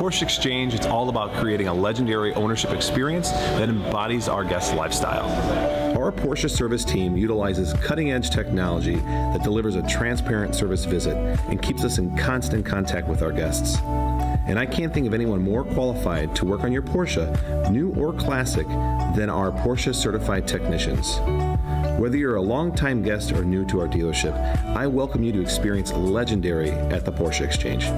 Porsche Exchange, it's all about creating a legendary ownership experience that embodies our guest lifestyle. Our Porsche service team utilizes cutting-edge technology that delivers a transparent service visit and keeps us in constant contact with our guests. And I can't think of anyone more qualified to work on your Porsche, new or classic, than our Porsche certified technicians. Whether you're a longtime guest or new to our dealership, I welcome you to experience legendary at the Porsche Exchange.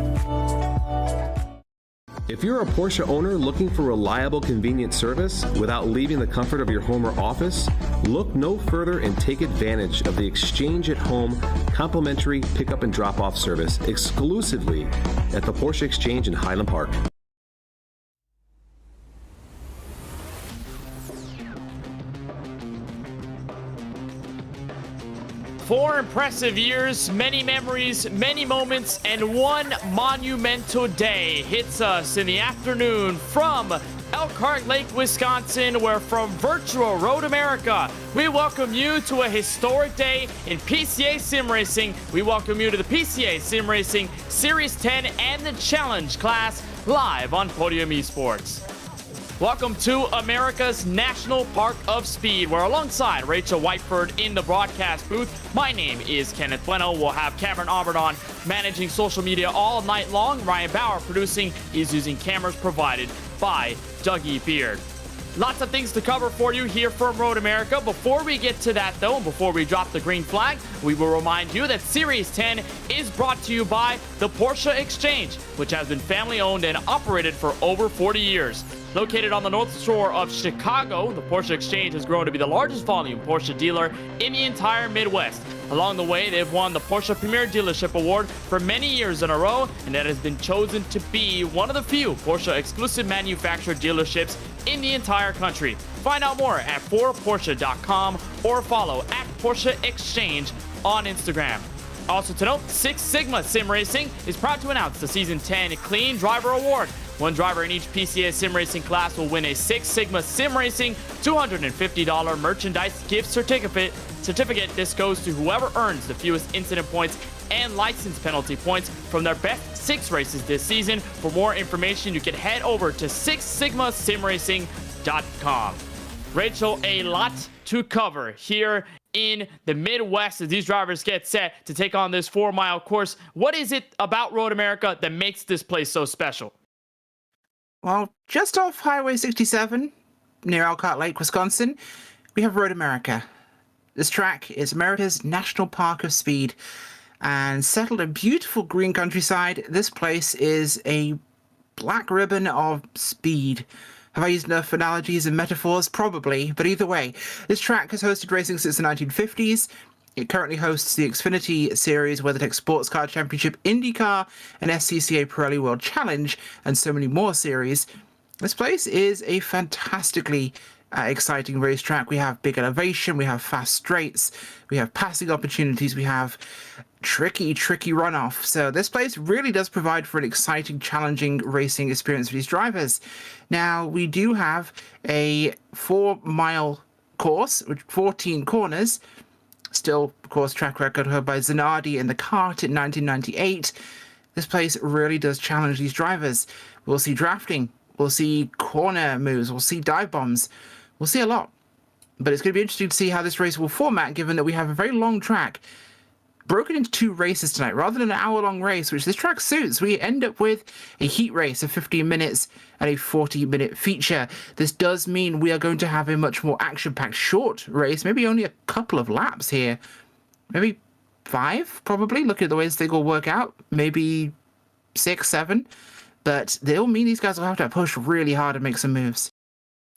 If you're a Porsche owner looking for reliable, convenient service without leaving the comfort of your home or office, look no further and take advantage of the Exchange at Home complimentary pickup and drop-off service exclusively at the Porsche Exchange in Highland Park. 4 impressive years, many memories, many moments, and one monumental day hits us in the afternoon from Elkhart Lake, Wisconsin, where from virtual Road America, we welcome you to a historic day in PCA sim racing. We welcome you to the PCA Sim Racing Series 10 and the Challenge class live on Podium Esports. Welcome to America's National Park of Speed, where alongside Rachel Whiteford in the broadcast booth, my name is Kenneth Bueno. We'll have Cameron Aubert on managing social media all night long. Ryan Bauer producing is using cameras provided by Dougie Beard. Lots of things to cover for you here from Road America. Before we get to that, though, and before we drop the green flag, we will remind you that Series 10 is brought to you by the Porsche Exchange, which has been family-owned and operated for over 40 years. Located on the North Shore of Chicago, the Porsche Exchange has grown to be the largest volume Porsche dealer in the entire Midwest. Along the way, they've won the Porsche Premier Dealership Award for many years in a row, and that has been chosen to be one of the few Porsche exclusive manufacturer dealerships in the entire country. Find out more at 4Porsche.com or follow at Porsche Exchange on Instagram. Also to note, Six Sigma Sim Racing is proud to announce the Season 10 Clean Driver Award. One driver in each PCA Sim Racing class will win a Six Sigma Sim Racing $250 merchandise gift certificate. This goes to whoever earns the fewest incident points and license penalty points from their best 6 races this season. For more information, you can head over to sixsigmasimracing.com. Rachel, a lot to cover here in the Midwest as these drivers get set to take on this 4-mile course. What is it about Road America that makes this place so special? Well, just off Highway 67, near Elkhart Lake, Wisconsin, we have Road America. This track is America's National Park of Speed, and settled in beautiful green countryside, this place is a black ribbon of speed. Have I used enough analogies and metaphors? Probably, but either way, this track has hosted racing since the 1950s. It currently hosts the Xfinity Series, WeatherTech Sports Car Championship, IndyCar, and SCCA Pirelli World Challenge, and so many more series. This place is a fantastically exciting racetrack. We have big elevation, we have fast straights, we have passing opportunities, we have tricky runoff. So this place really does provide for an exciting, challenging racing experience for these drivers. Now, we do have a 4-mile course with 14 corners. Still, of course, track record held by Zanardi in the kart in 1998. This place really does challenge these drivers. We'll see drafting, we'll see corner moves, we'll see dive bombs, we'll see a lot. But it's going to be interesting to see how this race will format, given that we have a very long track broken into 2 races tonight, rather than an hour-long race, which this track suits. We end up with a heat race of 15 minutes and a 40-minute feature. This does mean we are going to have a much more action-packed short race, maybe only a couple of laps here. Maybe 5, probably, looking at the way this thing will work out. Maybe 6, 7. But they'll mean these guys will have to push really hard and make some moves.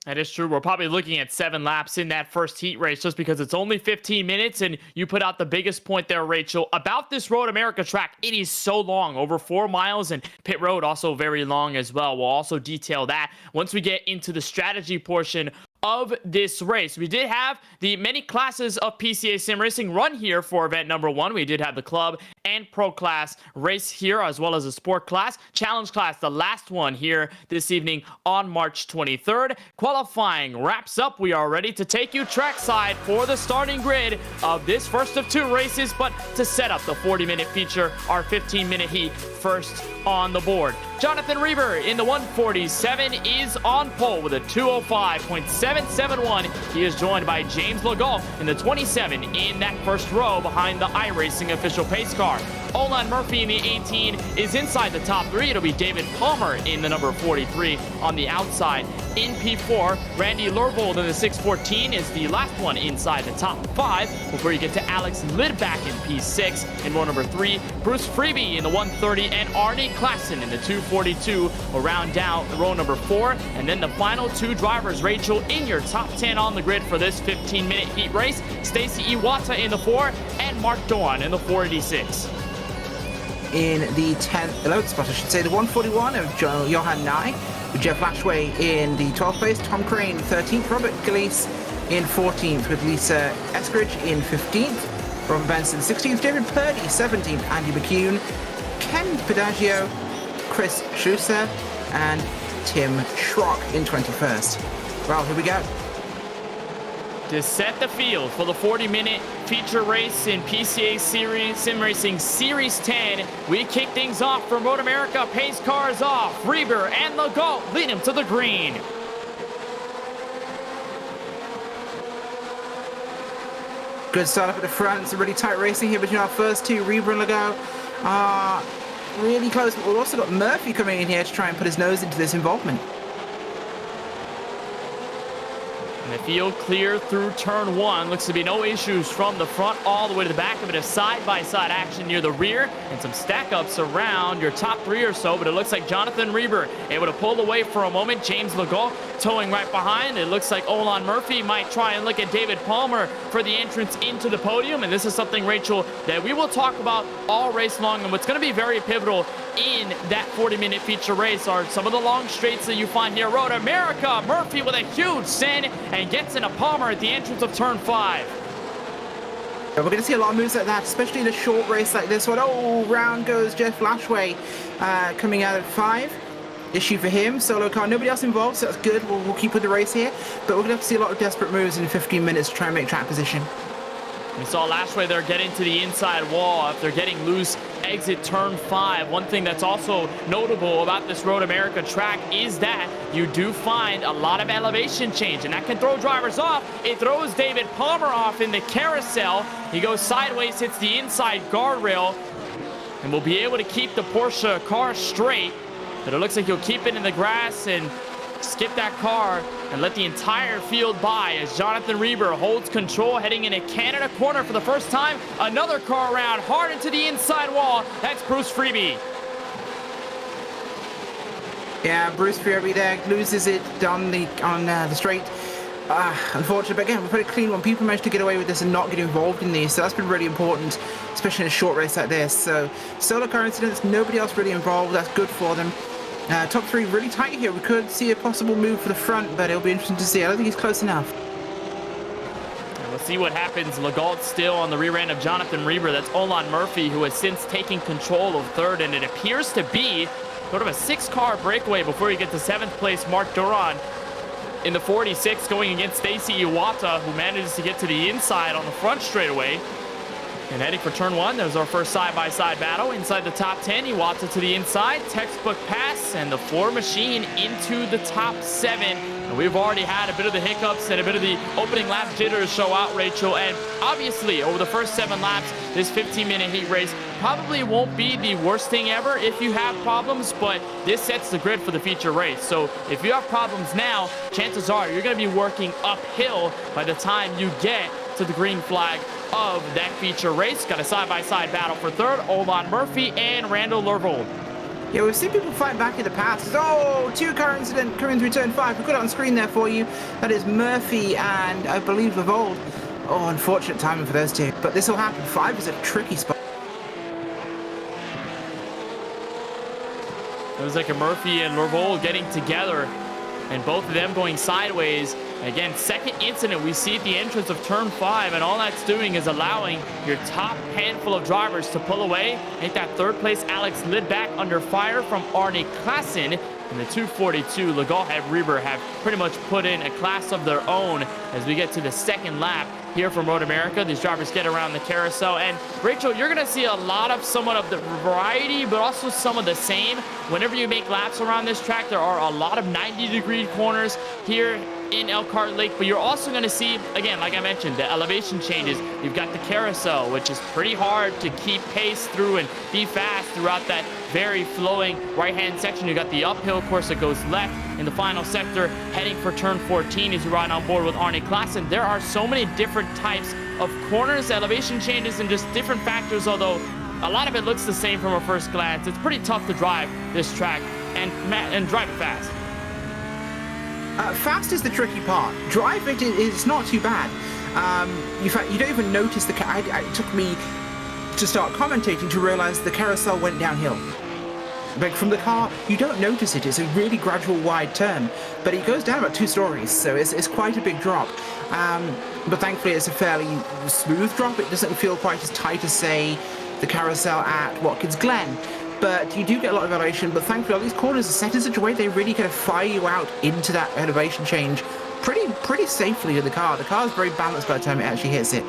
That is true. We're probably looking at 7 laps in that first heat race just because it's only 15 minutes, and you put out the biggest point there, Rachel, about this Road America track. It is so long, over 4 miles, and pit road also very long as well. We'll also detail that once we get into the strategy portion of this race. We did have the many classes of PCA Sim Racing run here for event number 1. We did have the club and pro class race here, as well as a sport class. Challenge class, the last one here this evening on March 23rd. Qualifying wraps up. We are ready to take you trackside for the starting grid of this first of 2 races, but to set up the 40-minute feature, our 15-minute heat first on the board. Jonathan Reber in the 147 is on pole with a 205.771. He is joined by James Legault in the 27 in that first row behind the iRacing official pace car. Olan Murphy in the 18 is inside the top 3. It'll be David Palmer in the number 43 on the outside. In P4, Randy Lervold in the 614 is the last one inside the top 5 before you get to Alex Lidback in P6. In row number 3, Bruce Freeby in the 130 and Arnie Klassen in the 242 will round down row number 4. And then the final 2 drivers, Rachel, in your top 10 on the grid for this 15-minute heat race. Stacey Iwata in the 4 and Mark Doran in the 486. In the 11th spot, I should say, the 141 of Johan Nye, with Jeff Lashway in the 12th place, Tom Crane 13th, Robert Galeese in 14th, with Lisa Eskridge in 15th, Robert Benson 16th, David Purdy 17th, Andy McCune, Ken Pedagio, Chris Schuster, and Tim Schrock in 21st. Well, here we go. To set the field for the 40-minute feature race in PCA Series Sim Racing Series 10, we kick things off from Road America. Pace cars off. Reber and Legault lead him to the green. Good start up at the front. It's a really tight racing here between our first 2, Reber and Legault. Really close, but we've also got Murphy coming in here to try and put his nose into this involvement. And the field clear through turn 1. Looks to be no issues from the front all the way to the back. A bit of side-by-side action near the rear and some stack-ups around your top 3 or so. But it looks like Jonathan Reber able to pull away for a moment. James Legault towing right behind. It looks like Olan Murphy might try and look at David Palmer for the entrance into the podium. And this is something, Rachel, that we will talk about all race long. And what's going to be very pivotal in that 40-minute feature race are some of the long straights that you find here. Road America, Murphy with a huge send and gets into Palmer at the entrance of turn 5. We're going to see a lot of moves like that, especially in a short race like this one. Oh, round goes Jeff Lashway coming out at 5. Issue for him, solo car, nobody else involved, so that's good. We'll keep with the race here, but we're going to have to see a lot of desperate moves in 15 minutes to try and make track position. We saw Lashway there get into the inside wall after getting loose exit turn 5. One thing that's also notable about this Road America track is that you do find a lot of elevation change, and that can throw drivers off. It throws David Palmer off in the carousel. He goes sideways, hits the inside guardrail, and will be able to keep the Porsche car straight. But it looks like he'll keep it in the grass and skip that car and let the entire field by as Jonathan Reber holds control heading into Canada corner for the first time. Another car around hard into the inside wall. That's Bruce Freeby. Yeah, Bruce Freeby there loses it on the straight. Unfortunate, but again, we're pretty clean one. People managed to get away with this and not get involved in these, so that's been really important, especially in a short race like this. So solo car incidents, nobody else really involved. That's good for them. Top 3 really tight here. We could see a possible move for the front, but it'll be interesting to see. I don't think he's close enough. And we'll see what happens. Legault still on the rear end of Jonathan Reber. That's Olan Murphy, who has since taken control of 3rd, and it appears to be sort of a 6-car breakaway before you get to 7th place Mark Duran in the 46 going against Stacey Iwata, who manages to get to the inside on the front straightaway. And heading for turn 1, there's our first side-by-side battle. Inside the top 10, Iwata to the inside. Textbook pass, and the 4 machine into the top 7. And we've already had a bit of the hiccups and a bit of the opening lap jitters show out, Rachel. And obviously, over the first 7 laps, this 15-minute heat race probably won't be the worst thing ever if you have problems, but this sets the grid for the feature race. So if you have problems now, chances are you're going to be working uphill by the time you get to the green flag of that feature race. Got a side-by-side battle for 3rd, Olan Murphy and Randall Lervold. Yeah, we've seen people fight back in the past. Oh, 2-car incident coming through turn 5. We've got it on screen there for you. That is Murphy and I believe Lervold. Oh, unfortunate timing for those 2. But this will happen. 5 is a tricky spot. It was like a Murphy and Lervold getting together, and both of them going sideways Again, second incident we see at the entrance of turn 5, and all that's doing is allowing your top handful of drivers to pull away. I think that third place Alex Lidback under fire from Arne Klassen. And the 242, Legault and Reber have pretty much put in a class of their own as we get to the second lap here from Road America. These drivers get around the carousel. And Rachel, you're going to see a lot of somewhat of the variety, but also some of the same. Whenever you make laps around this track, there are a lot of 90-degree corners here in Elkhart Lake, but you're also going to see, again, like I mentioned, the elevation changes. You've got the carousel, which is pretty hard to keep pace through and be fast throughout that very flowing right-hand section. You've got the uphill course that goes left in the final sector, heading for turn 14 as you ride on board with Arne Klassen. There are so many different types of corners, elevation changes, and just different factors, although a lot of it looks the same from a first glance. It's pretty tough to drive this track and drive it fast. Fast is the tricky part. Drive it is not too bad. In fact, you don't even notice the it took me to start commentating to realize the carousel went downhill. Like from the car, you don't notice it. It's a really gradual wide turn, but it goes down about 2 stories, so it's quite a big drop. But thankfully, it's a fairly smooth drop. It doesn't feel quite as tight as, say, the carousel at Watkins Glen. But you do get a lot of elevation, but thankfully all these corners are set in such a way they really kind of fire you out into that elevation change pretty safely in the car. The car is very balanced by the time it actually hits it.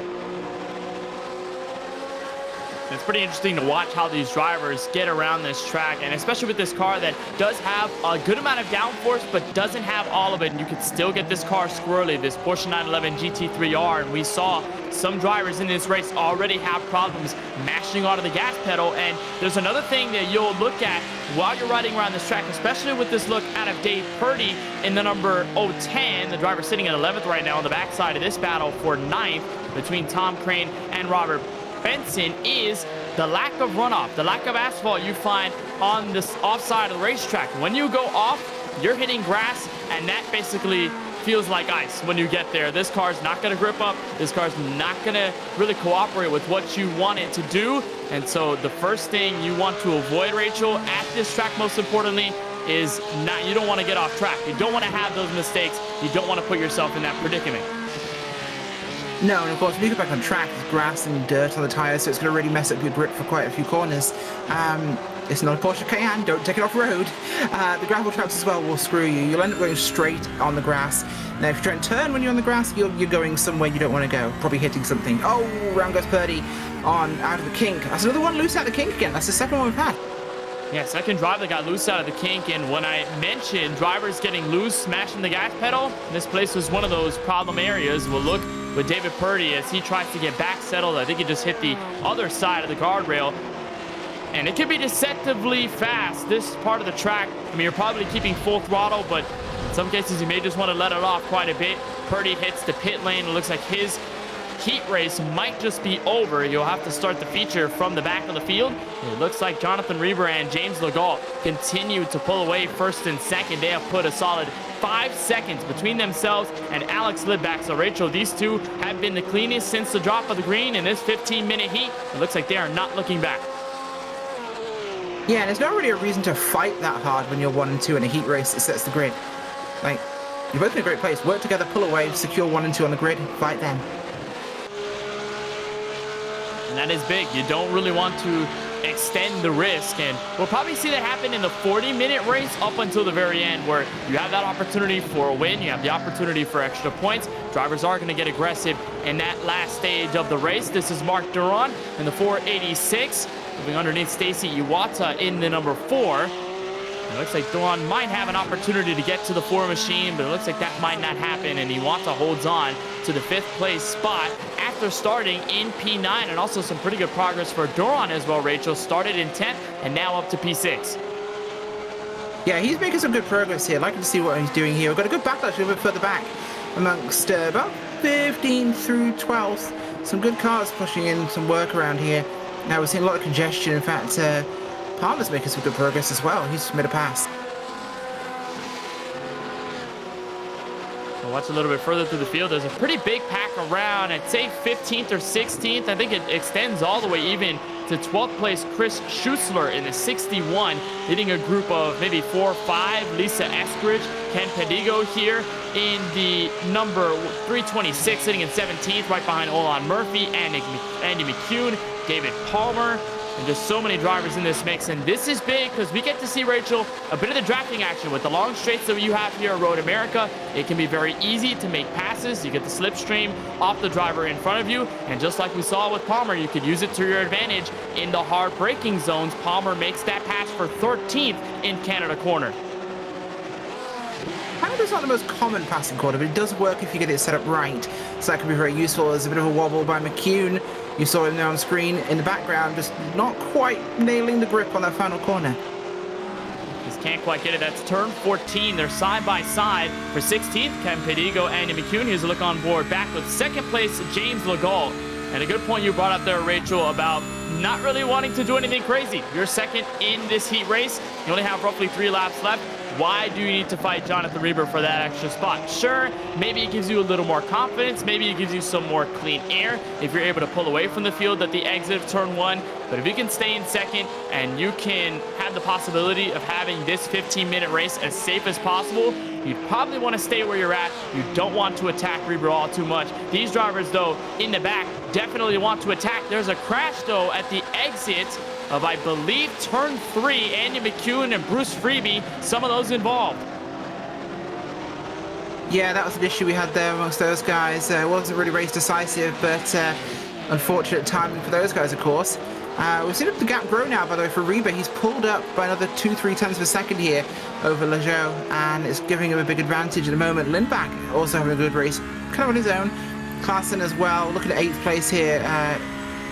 It's pretty interesting to watch how these drivers get around this track, and especially with this car that does have a good amount of downforce but doesn't have all of it, and you can still get this car squirrely, this Porsche 911 GT3R, and we saw some drivers in this race already have problems mashing onto the gas pedal. And there's another thing that you'll look at while you're riding around this track, especially with this look out of Dave Purdy in the number 010, the driver sitting at 11th right now on the backside of this battle for 9th between Tom Crane and Robert Benson, is the lack of runoff, the lack of asphalt you find on this offside of the racetrack. When you go off, you're hitting grass, and that basically feels like ice when you get there. This car's not going to grip up. This car's not going to really cooperate with what you want it to do. And so the first thing you want to avoid, Rachel, at this track, most importantly, is you don't want to get off track. You don't want to have those mistakes. You don't want to put yourself in that predicament. No, and of course, when you get back on track, there's grass and dirt on the tyres, so it's going to really mess up your grip for quite a few corners. It's not a Porsche Cayenne, don't take it off road. The gravel traps as well will screw you. You'll end up going straight on the grass. Now, if you try and turn when you're on the grass, you're going somewhere you don't want to go, probably hitting something. Oh, round goes Purdy out of the kink. That's another one loose out of the kink again. That's the second one we've had. Yeah, second drive that got loose out of the kink, and when I mentioned drivers getting loose, smashing the gas pedal, this place was one of those problem areas. We'll look with David Purdy as he tries to get back settled. I think he just hit the other side of the guardrail, and it can be deceptively fast, this part of the track. I mean, you're probably keeping full throttle, but in some cases you may just want to let it off quite a bit. Purdy hits the pit lane. It looks like his heat race might just be over. You'll have to start the feature from the back of the field. It looks like Jonathan Reber and James Legault continue to pull away first and second. They have put a solid 5 seconds between themselves and Alex Lidback. So, Rachel, these two have been the cleanest since the drop of the green in this 15-minute heat. It looks like they are not looking back. Yeah, there's not really a reason to fight that hard when you're 1 and 2 in a heat race that sets the grid. Like, you're both in a great place. Work together, pull away, secure 1 and 2 on the grid, fight them. And that is big. You don't really want to extend the risk, and we'll probably see that happen in the 40-minute race up until the very end, where you have that opportunity for a win, you have the opportunity for extra points. Drivers are going to get aggressive in that last stage of the race. This is Mark Duron in the 486, moving underneath Stacy Iwata in the number 4. It looks like Duron might have an opportunity to get to the 4 machine, but it looks like that might not happen, and Iwata holds on to the 5th place spot after starting in P9, and also some pretty good progress for Duron as well, Rachel. Started in 10th and now up to P6. Yeah, he's making some good progress here. I'd like to see what he's doing here. We've got a good backlash a little bit further back amongst about 15 through 12th. Some good cars pushing in some work around here. Now we're seeing a lot of congestion. In fact, Palmer's making some good progress as well. He's made a pass. We'll watch a little bit further through the field. There's a pretty big pack around. I'd say 15th or 16th. I think it extends all the way even to 12th place Chris Schussler in the 61, leading a group of maybe 4 or 5. Lisa Eskridge, Ken Pedigo here in the number 326, sitting in 17th, right behind Olan Murphy, Andy McCune, David Palmer, and just so many drivers in this mix. And this is big because we get to see, Rachel, a bit of the drafting action with the long straights that you have here at Road America. It can be very easy to make passes. You get the slipstream off the driver in front of you, and just like we saw with Palmer, you could use it to your advantage in the hard braking zones. Palmer makes that pass for 13th in Canada Corner. Canada's not the most common passing corner, but it does work if you get it set up right. So that can be very useful. There's a bit of a wobble by McCune. You saw him there on screen in the background, just not quite nailing the grip on that final corner. Just can't quite get it. That's turn 14. They're side by side for 16th. Ken Pedigo, Andy McCune. Here's a look on board back with second place James Legault. And a good point you brought up there, Rachel, about not really wanting to do anything crazy. You're second in this heat race. You only have roughly 3 laps left. Why do you need to fight Jonathan Reber for that extra spot? Sure, maybe it gives you a little more confidence. Maybe it gives you some more clean air if you're able to pull away from the field at the exit of turn 1. But if you can stay in second and you can have the possibility of having this 15-minute race as safe as possible, you'd probably want to stay where you're at. You don't want to attack Reber all too much. These drivers, though, in the back definitely want to attack. There's a crash, though, at the exit of, I believe, turn 3. Andy McCune and Bruce Freeby, some of those involved. Yeah, that was an issue we had there amongst those guys. It wasn't really race decisive, but unfortunate timing for those guys, of course. We've seen the gap grow now, by the way, for Reber. He's pulled up by another 2-3 tenths of a second here over Legault, and it's giving him a big advantage at the moment. Lindback also having a good race, kind of on his own. Klassen as well, looking at 8th place here.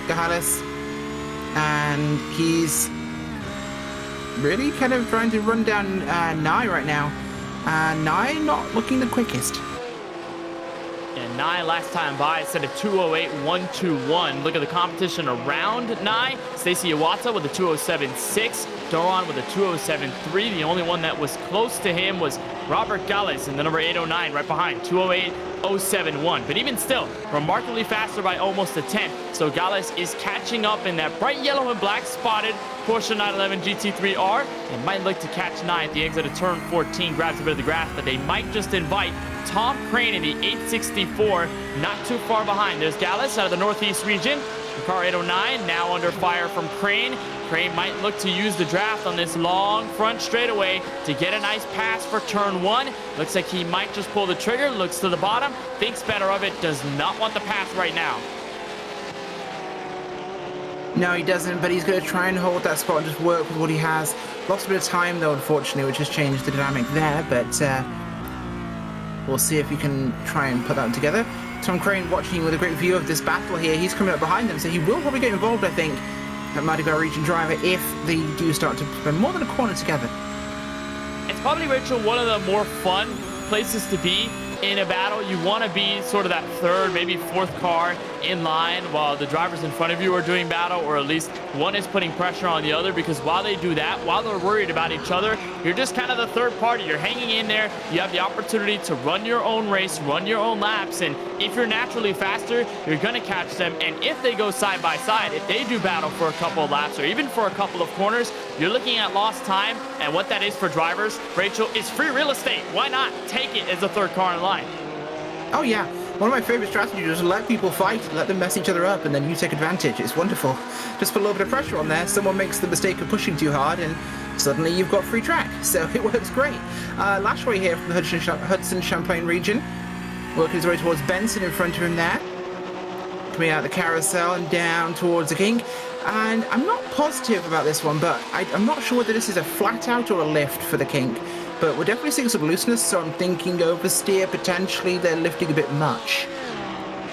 Gahalis, and he's really kind of trying to run down Nye right now. Nye not looking the quickest. And Nye last time by set a 2:08.121. Look at the competition around Nye. Stacey Iwata with a 2:07.6. Doron with a 2:07.3. The only one that was close to him was Robert Gallus in the number 809, right behind, 2:08.071. But even still, remarkably faster by almost a tenth. So Gallus is catching up in that bright yellow and black spotted Porsche 911 GT3R, and might look to catch Nye at the exit of turn 14. Grabs a bit of the grass, but they might just invite Tom Crane in the 864, not too far behind. There's Gallus out of the Northeast region. The car 809 now under fire from Crane. Crane might look to use the draft on this long front straightaway to get a nice pass for turn 1. Looks like he might just pull the trigger, looks to the bottom, thinks better of it, does not want the pass right now. No, he doesn't, but he's going to try and hold that spot and just work with what he has. Lost a bit of time, though, unfortunately, which has changed the dynamic there, but we'll see if he can try and put that together. Tom Crane watching with a great view of this battle here. He's coming up behind them, so he will probably get involved, I think, that Mardi Gras region driver, if they do start to spend more than a corner together. It's probably, Rachel, one of the more fun places to be in a battle. You want to be sort of that third, maybe fourth car in line while the drivers in front of you are doing battle, or at least one is putting pressure on the other, because while they do that, while they're worried about each other, you're just kind of the third party. You're hanging in there. You have the opportunity to run your own race, run your own laps, and if you're naturally faster, you're going to catch them. And if they go side by side, if they do battle for a couple of laps or even for a couple of corners, you're looking at lost time, and what that is for drivers, Rachel, is free real estate. Why not take it as a third car in line? Oh yeah, one of my favorite strategies is to let people fight, let them mess each other up, and then you take advantage. It's wonderful. Just put a little bit of pressure on there, someone makes the mistake of pushing too hard, and suddenly you've got free track. So it works great. Lashway here from the Hudson Champaign region, working his way towards Benson in front of him there. Coming out the carousel and down towards the King. And I'm not positive about this one, but I'm not sure whether this is a flat out or a lift for the King. But we're definitely seeing some looseness, so I'm thinking oversteer, potentially they're lifting a bit much.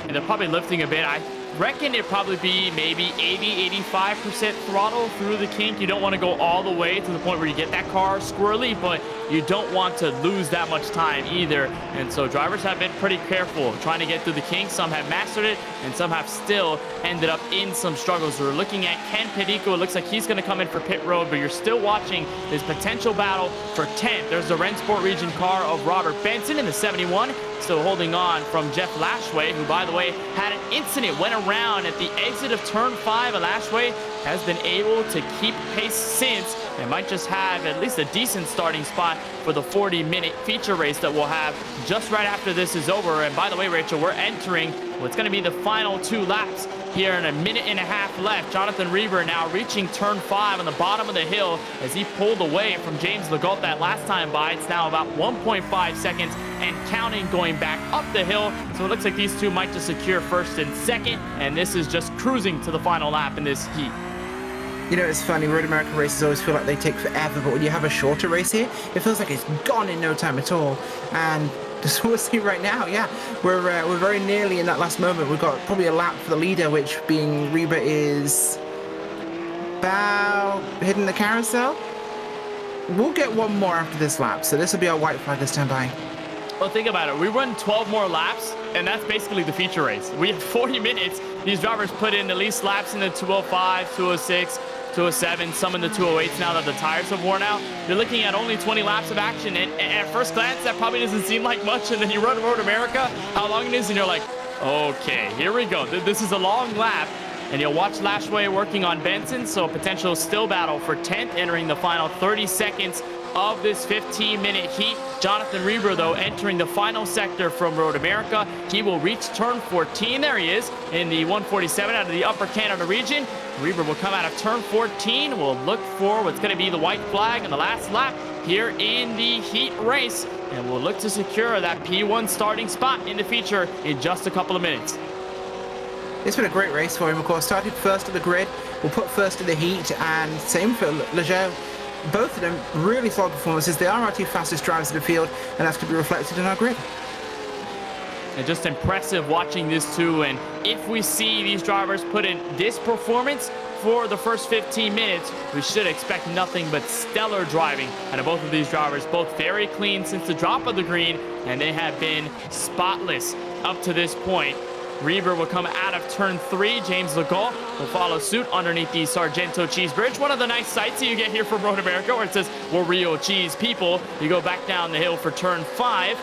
And they're probably lifting a bit. I reckon it'd probably be maybe 80-85% throttle through the kink. You don't want to go all the way to the point where you get that car squirrely, but you don't want to lose that much time either. And so drivers have been pretty careful trying to get through the kink. Some have mastered it, and some have still ended up in some struggles. We're looking at Ken Pedico. It looks like he's going to come in for pit road, but you're still watching this potential battle for 10th. There's the Rennsport region car of Robert Benson in the 71, still holding on from Jeff Lashway, who, by the way, had an incident went around at the exit of turn 5, and Lashway has been able to keep pace since, and might just have at least a decent starting spot for the 40-minute feature race that we'll have just right after this is over. And by the way, Rachel, we're entering what's going to be the final 2 laps here in a minute and a half left. Jonathan Reber now reaching turn 5 on the bottom of the hill as he pulled away from James Legault that last time by. It's now about 1.5 seconds and counting going back up the hill. So it looks like these two might just secure first and second, and this is just cruising to the final lap in this heat. You know, it's funny, Road America races always feel like they take forever, but when you have a shorter race here, it feels like it's gone in no time at all. And just what we're seeing right now, yeah, we're very nearly in that last moment. We've got probably a lap for the leader, which being Reba is about hitting the carousel. We'll get one more after this lap, so this will be our white flag to stand by. Well, think about it. We run 12 more laps, and that's basically the feature race. We have 40 minutes. These drivers put in at least laps in the 205, 206, 207, some in the 208s now that the tires have worn out. You're looking at only 20 laps of action, and at first glance, that probably doesn't seem like much, and then you run Road America, how long it is, and you're like, okay, here we go. This is a long lap, and you'll watch Lashway working on Benson, so a potential still battle for 10th, entering the final 30 seconds of this 15-minute heat. Jonathan Reber, though, entering the final sector from Road America. He will reach turn 14. There he is in the 147 out of the Upper Canada region. Reber will come out of turn 14. We'll look for what's going to be the white flag in the last lap here in the heat race, and we'll look to secure that P1 starting spot in the feature in just a couple of minutes. It's been a great race for him, of course. Started first at the grid, we'll put first in the heat, and same for Leger. Both of them really solid performances. They are our 2 fastest drivers in the field, and that's going to be reflected in our grid. And just impressive watching this too. And if we see these drivers put in this performance for the first 15 minutes, we should expect nothing but stellar driving out of both of these drivers. Both very clean since the drop of the green, and they have been spotless up to this point. Reber will come out of turn 3. James Legault will follow suit underneath the Sargento Cheese Bridge. One of the nice sights that you get here from Road America, where it says, we're real cheese people. You go back down the hill for turn 5.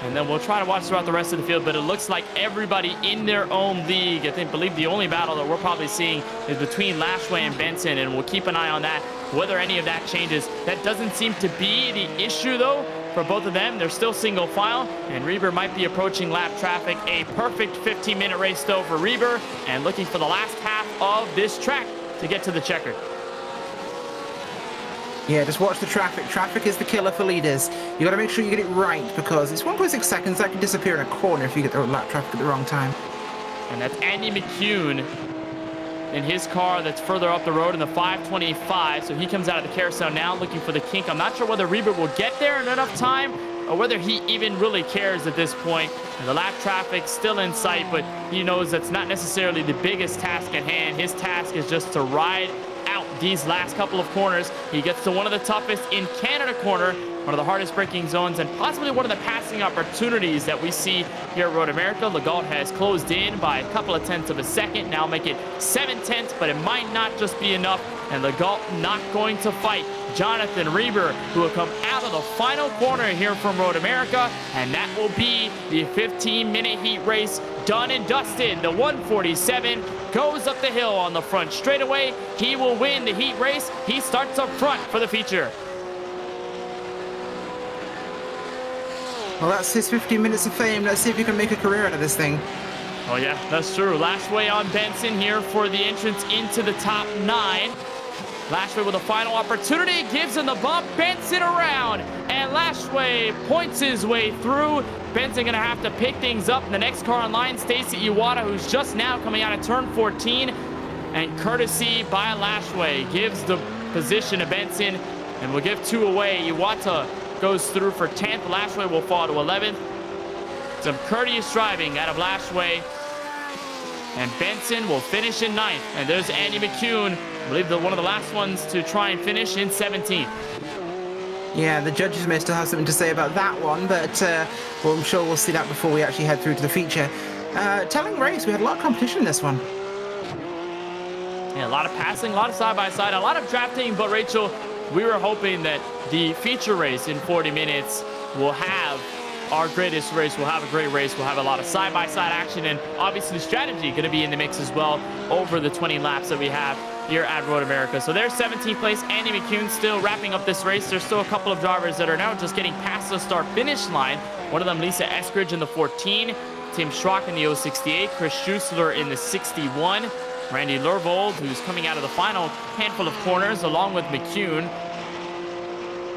And then we'll try to watch throughout the rest of the field, but it looks like everybody in their own league. I believe the only battle that we're probably seeing is between Lashway and Benson, and we'll keep an eye on that, whether any of that changes. That doesn't seem to be the issue, though, for both of them. They're still single file, and Reber might be approaching lap traffic. A perfect 15-minute race, though, for Reber, and looking for the last half of this track to get to the checkered. Yeah, just watch the traffic. Traffic is the killer for leaders. You got to make sure you get it right, because it's 1.6 seconds. That can disappear in a corner if you get the lap traffic at the wrong time. And that's Andy McCune in his car that's further up the road in the 525. So he comes out of the carousel now looking for the kink. I'm not sure whether Reber will get there in enough time or whether he even really cares at this point. And the lap traffic still in sight, but he knows that's not necessarily the biggest task at hand. His task is just to ride out these last couple of corners. He gets to one of the toughest in Canada corner, one of the hardest braking zones, and possibly one of the passing opportunities that we see here at Road America. Legault has closed in by a couple of tenths of a second, now make it 7 tenths, but it might not just be enough, and Legault not going to fight Jonathan Reber, who will come out of the final corner here from Road America, and that will be the 15-minute heat race done and dusted. The 147 goes up the hill on the front straightaway. He will win the heat race. He starts up front for the feature. Well, that's his 15 minutes of fame. Let's see if he can make a career out of this thing. Oh yeah, that's true. Lashway on Benson here for the entrance into the top 9. Lashway with a final opportunity, gives him the bump, Benson around, and Lashway points his way through. Benson gonna have to pick things up in the next car on line, Stacy Iwata, who's just now coming out of turn 14, and courtesy by Lashway gives the position to Benson, and we'll give 2 away. Iwata goes through for 10th, Lashway will fall to 11th. Some courteous driving out of Lashway, and Benson will finish in 9th. And there's Andy McCune, I believe one of the last ones to try and finish in 17th. Yeah, the judges may still have something to say about that one, but well, I'm sure we'll see that before we actually head through to the feature. Telling race, we had a lot of competition in this one. Yeah, a lot of passing, a lot of side-by-side, a lot of drafting, but Rachel, we were hoping that the feature race in 40 minutes will have our greatest race. We'll have a great race. We'll have a lot of side-by-side action, and obviously strategy going to be in the mix as well over the 20 laps that we have here at Road America. So there's 17th place. Andy McCune still wrapping up this race. There's still a couple of drivers that are now just getting past the start-finish line. One of them, Lisa Eskridge in the 14, Tim Schrock in the 068, Chris Schuessler in the 61, Randy Lervold, who's coming out of the final handful of corners, along with McCune.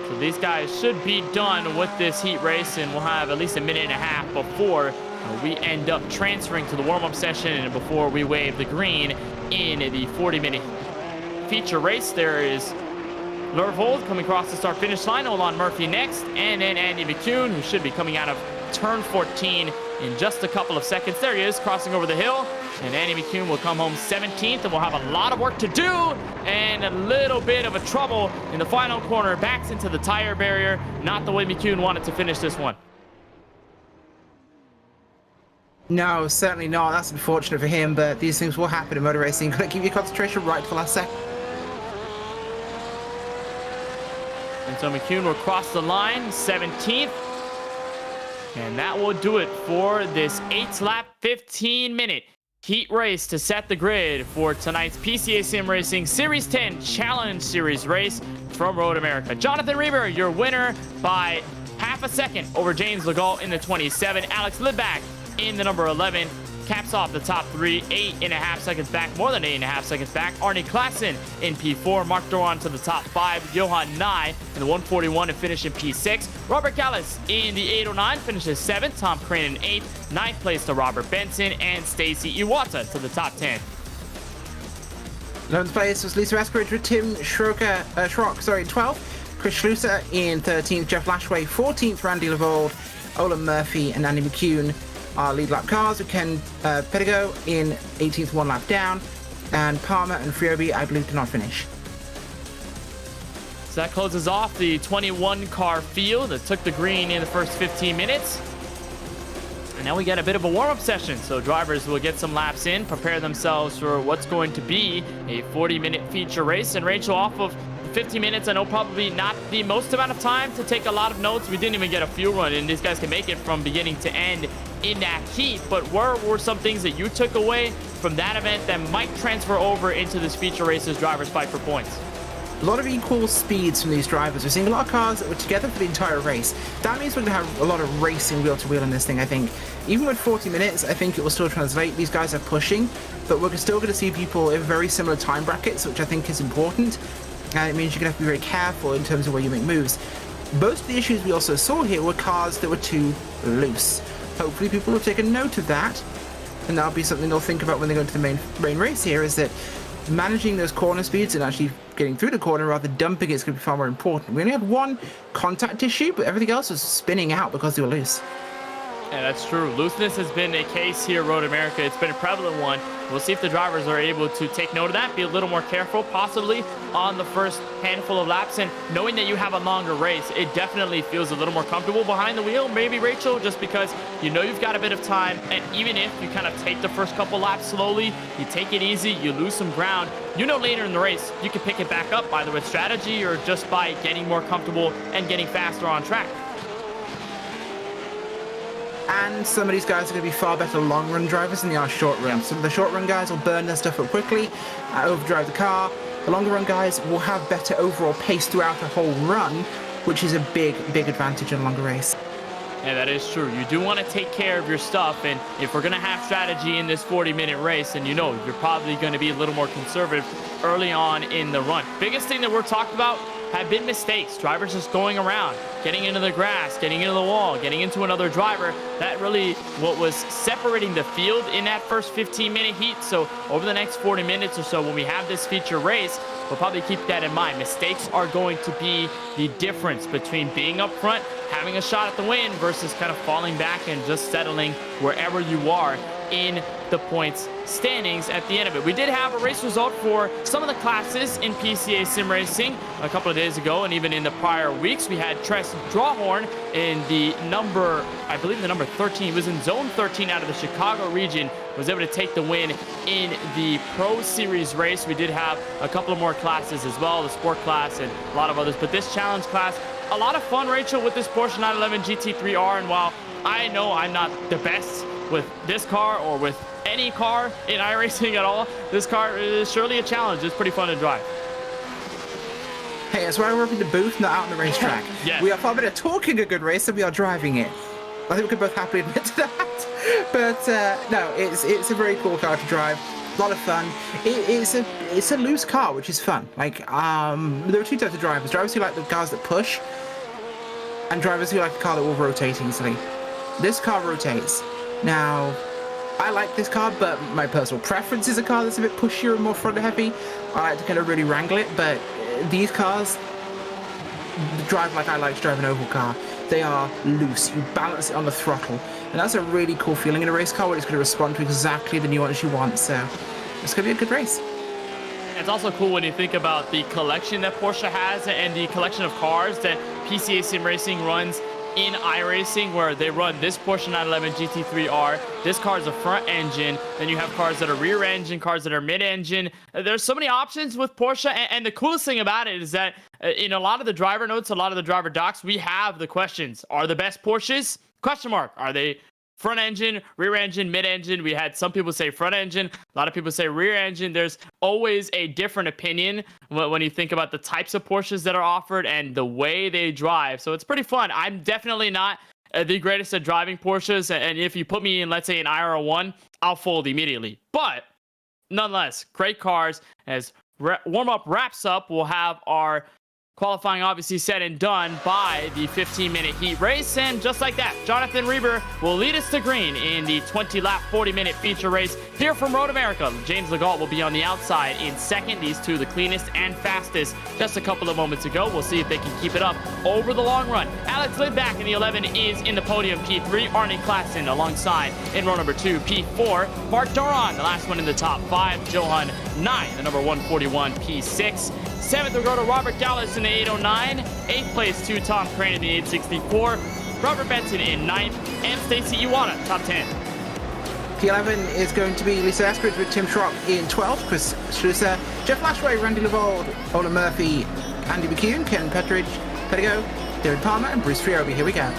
So these guys should be done with this heat race, and we'll have at least a minute and a half before we end up transferring to the warm-up session and before we wave the green in the 40-minute feature race. There is Lervold coming across the start-finish line, Olan Murphy next, and then Andy McCune, who should be coming out of turn 14 in just a couple of seconds. There he is, crossing over the hill, and Andy McCune will come home 17th, and we'll have a lot of work to do and a little bit of a trouble in the final corner. Backs into the tire barrier. Not the way McCune wanted to finish this one. No, certainly not. That's unfortunate for him, but these things will happen in motor racing. Got to keep your concentration right to the last second. And so McCune will cross the line, 17th. And that will do it for this 8-lap, 15-minute heat race to set the grid for tonight's PCA Sim Racing Series 10 Challenge Series race from Road America. Jonathan Reber, your winner by half a second over James Legault in the 27. Alex Lidback in the number 11. Caps off the top three, 8.5 seconds back, more than 8.5 seconds back. Arnie Klassen in P4, Mark Doran to the top 5, Johan Nye in the 141 and finish in P6. Robert Gallus in the 809 finishes 7th, Tom Crane in 8th, 9th place to Robert Benson, and Stacy Iwata to the top 10. 11th place was Lisa Eskridge with Tim Schrock, 12th. Chris Schlusser in 13th, Jeff Lashway 14th, Randy Levold, Olan Murphy, and Andy McCune. Our lead lap cars with Ken Pedigo in 18th, one lap down, and Palmer and Friobi, I believe, did not finish. So that closes off the 21 car field that took the green in the first 15 minutes. And now we get a bit of a warm-up session, so drivers will get some laps in, prepare themselves for what's going to be a 40-minute feature race. And Rachel, off of 50 minutes, I know probably not the most amount of time to take a lot of notes. We didn't even get a fuel run, and these guys can make it from beginning to end in that heat. But where were some things that you took away from that event that might transfer over into this feature race as drivers fight for points? A lot of equal speeds from these drivers. We're seeing a lot of cars that were together for the entire race. That means we're going to have a lot of racing wheel to wheel in this thing, I think. Even with 40 minutes, I think it will still translate. These guys are pushing, but we're still going to see people in very similar time brackets, which I think is important. And it means you're going to have to be very careful in terms of where you make moves. Most of the issues we also saw here were cars that were too loose. Hopefully people will take a note of that, and that'll be something they'll think about when they go into the main race here, is that managing those corner speeds and actually getting through the corner rather than dumping it is going to be far more important. We only had one contact issue, but everything else was spinning out because they were loose. Yeah, that's true. Looseness has been a case here at Road America. It's been a prevalent one. We'll see if the drivers are able to take note of that, be a little more careful, possibly on the first handful of laps. And knowing that you have a longer race, it definitely feels a little more comfortable behind the wheel. Maybe, Rachel, just because you know you've got a bit of time. And even if you kind of take the first couple laps slowly, you take it easy, you lose some ground, you know later in the race you can pick it back up either with strategy or just by getting more comfortable and getting faster on track. And some of these guys are going to be far better long-run drivers than they are short-run. Some of the short-run guys will burn their stuff up quickly, overdrive the car. The longer-run guys will have better overall pace throughout the whole run, which is a big, big advantage in a longer race. Yeah, that is true. You do want to take care of your stuff, and if we're going to have strategy in this 40-minute race, and you know you're probably going to be a little more conservative early on in the run. Biggest thing that we're talking about have been mistakes. Drivers just going around, getting into the grass, getting into the wall, getting into another driver. That really what was separating the field in that first 15-minute heat. So over the next 40 minutes or so, when we have this feature race, we'll probably keep that in mind. Mistakes are going to be the difference between being up front, having a shot at the win, versus kind of falling back and just settling wherever you are in the points standings at the end of it. We did have a race result for some of the classes in PCA Sim Racing a couple of days ago, and even in the prior weeks. We had Tress Drawhorn in the number, I believe the number 13. He was in zone 13 out of the Chicago region, was able to take the win in the Pro Series race. We did have a couple of more classes as well, the Sport class and a lot of others, but this Challenge class, a lot of fun, Rachel, with this Porsche 911 GT3R, and while I know I'm not the best with this car or with any car in iRacing at all. This car is surely a challenge. It's pretty fun to drive. Hey, that's why we're up in the booth, not out on the racetrack. Yes. We are far better talking a good race than we are driving it. I think we can both happily admit to that. But no, it's a very cool car to drive. A lot of fun. It's a loose car, which is fun. Like there are two types of drivers: drivers who like the cars that push, and drivers who like a car that will rotate easily. This car rotates. Now, I like this car, but my personal preference is a car that's a bit pushier and more front heavy. I like to kind of really wrangle it, but these cars drive like I like to drive an oval car. They are loose. You balance it on the throttle, and that's a really cool feeling in a race car where it's going to respond to exactly the nuance you want. So it's going to be a good race. It's also cool when you think about the collection that Porsche has and the collection of cars that PCA Sim Racing runs in iRacing, where they run this Porsche 911 GT3R. This car is a front engine. Then you have cars that are rear engine, cars that are mid engine. There's so many options with Porsche, and the coolest thing about it is that in a lot of the driver notes, a lot of the driver docs, we have the questions. Are the best Porsches? Question mark. Are they front engine, rear engine, mid engine? We had some people say front engine, a lot of people say rear engine. There's always a different opinion when you think about the types of Porsches that are offered and the way they drive. So it's pretty fun. I'm definitely not the greatest at driving Porsches, and if you put me in, let's say, an IR1, I'll fold immediately. But nonetheless, great cars. As warm-up wraps up, we'll have our qualifying obviously said and done by the 15-minute heat race. And just like that, Jonathan Reber will lead us to green in the 20-lap, 40-minute feature race here from Road America. James Legault will be on the outside in second. These two, the cleanest and fastest, just a couple of moments ago. We'll see if they can keep it up over the long run. Alex Lidback in the 11 is in the podium. P3, Arnie Klassen alongside in row number 2. P4, Mark Doron, the last one in the top 5. Johan 9, the number 141, P6. 7th, we'll go to Robert Gallus in the 809. 8th place to Tom Crane in the 864. Robert Benson in 9th. And Stacy Iwana, top 10. P11 is going to be Lisa Eskridge with Tim Schrock in 12th. Chris Schlusser, Jeff Lashway, Randy Levold, Ola Murphy, Andy McCune, Ken Petridge, Pedigo, David Palmer, and Bruce Friobi. Here we go.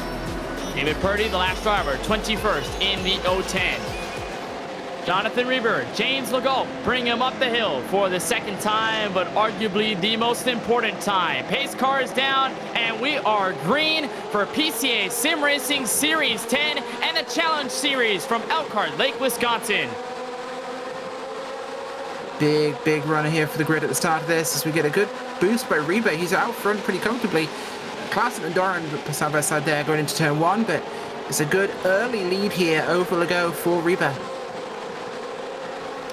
David Purdy, the last driver, 21st in the 010. Jonathan Reber, James Legault, bring him up the hill for the second time, but arguably the most important time. Pace car is down, and we are green for PCA Sim Racing Series 10 and the Challenge Series from Elkhart Lake, Wisconsin. Big runner here for the grid at the start of this as we get a good boost by Reber. He's out front pretty comfortably. Klassen and Doran side by side there going into turn 1, but it's a good early lead here over Legault for Reber.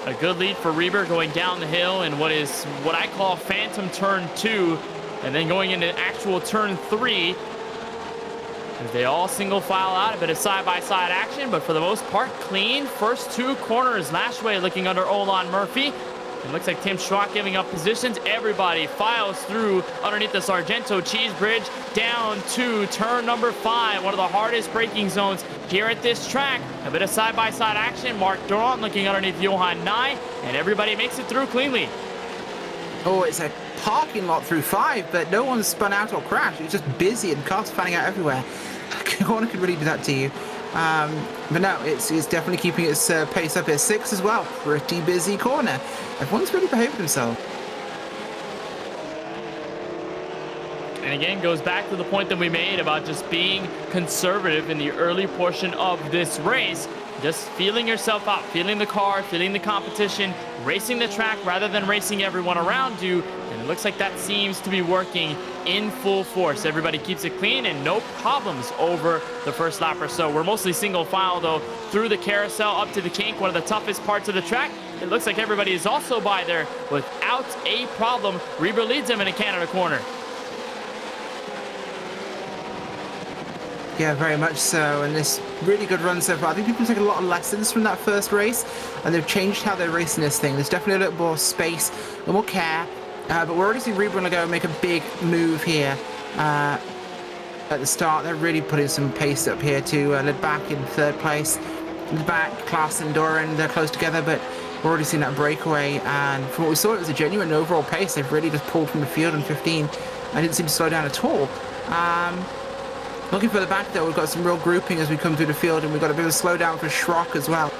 A good lead for Reber going down the hill in what I call phantom turn 2, and then going into actual turn 3. As they all single file out, a bit of side-by-side action, but for the most part, clean first 2 corners. Lashway looking under Olan Murphy. It looks like Tim Schrock giving up positions. Everybody files through underneath the Sargento Cheese Bridge down to turn number 5, one of the hardest braking zones here at this track. A bit of side-by-side action. Mark Durant looking underneath Johan Nye, and everybody makes it through cleanly. Oh, it's a parking lot through 5, but no one's spun out or crashed. It's just busy and cars fanning out everywhere. Corner could really do that to you. But no, it's definitely keeping its pace up here. 6 as well. Pretty busy corner. Everyone's really behaved themselves. And again, goes back to the point that we made about just being conservative in the early portion of this race. Just feeling yourself out, feeling the car, feeling the competition, racing the track rather than racing everyone around you. And it looks like that seems to be working in full force. Everybody keeps it clean and no problems over the first lap or so. We're mostly single file though through the carousel up to the kink, one of the toughest parts of the track. It looks like everybody is also by there without a problem. Reber leads them in a Canada corner. Yeah, very much so, and this really good run so far. I think people take a lot of lessons from that first race, and they've changed how they're racing this thing. There's definitely a little more space, a little more care, but we're already seeing Reber and Legault make a big move here at the start. They're really putting some pace up here to Lidback in 3rd place. Lidback, Klaas and Doran, they're close together, but we're already seeing that breakaway, and from what we saw, it was a genuine overall pace. They've really just pulled from the field in 15. I didn't seem to slow down at all. Looking for the back though, we've got some real grouping as we come through the field, and we've got a bit of a slowdown for Schrock as well.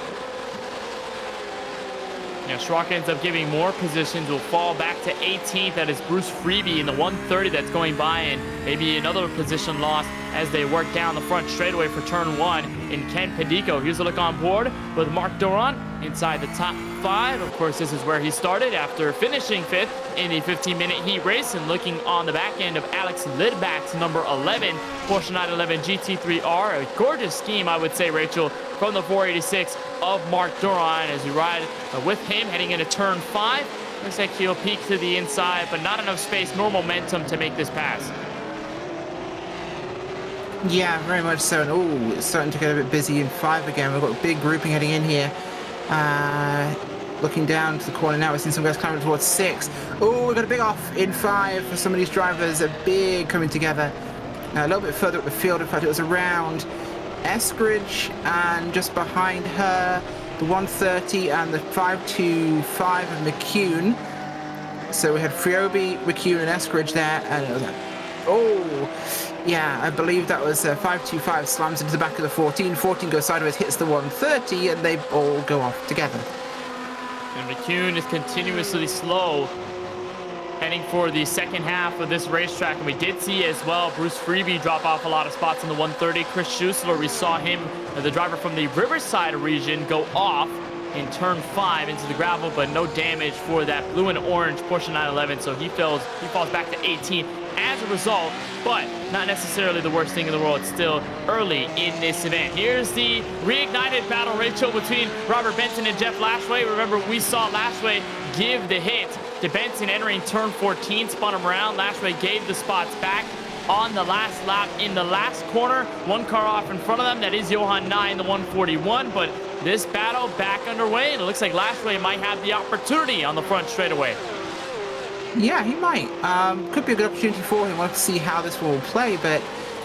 Yeah, Schrock ends up giving more positions, will fall back to 18th. That is Bruce Freebie in the 130 that's going by, and maybe another position loss as they work down the front straightaway for turn 1 in Ken Pedico. Here's a look on board with Mark Duran inside the top 5. Of course, this is where he started after finishing 5th in the 15-minute heat race, and looking on the back end of Alex Lidback's number 11 Porsche 911 GT3R. A gorgeous scheme, I would say, Rachel, from the 486 of Mark Duran as we ride with him heading into turn 5. Looks like he'll peek to the inside, but not enough space nor momentum to make this pass. Yeah, very much so. And oh, it's starting to get a bit busy in 5 again. We've got a big grouping heading in here. Looking down to the corner now, we're seeing some guys climbing towards 6. Oh, we've got a big off in 5 for some of these drivers. A big coming together. A little bit further up the field. In fact, it was around Eskridge, and just behind her, the 130 and the 525 of McCune. So we had Friobi, McCune, and Eskridge there. And it was like, oh, yeah, I believe that was 525 slams into the back of the 14. 14 goes sideways, hits the 130, and they all go off together. And McCune is continuously slow, heading for the second half of this racetrack. And we did see as well Bruce Freebie drop off a lot of spots in the 130. Chris Schuessler, we saw him, the driver from the Riverside region, go off in turn 5 into the gravel, but no damage for that blue and orange Porsche 911. So he falls back to 18 as a result, but not necessarily the worst thing in the world. It's still early in this event. Here's the reignited battle, Rachel, between Robert Benson and Jeff Lashway. Remember, we saw Lashway give the hit to Benson entering turn 14, spun him around. Lashway gave the spots back on the last lap in the last corner. One car off in front of them, that is Johan 9, the 141, but this battle back underway, and it looks like Lashway might have the opportunity on the front straightaway. Yeah, he might. Could be a good opportunity for him. We'll have to see how this will play, but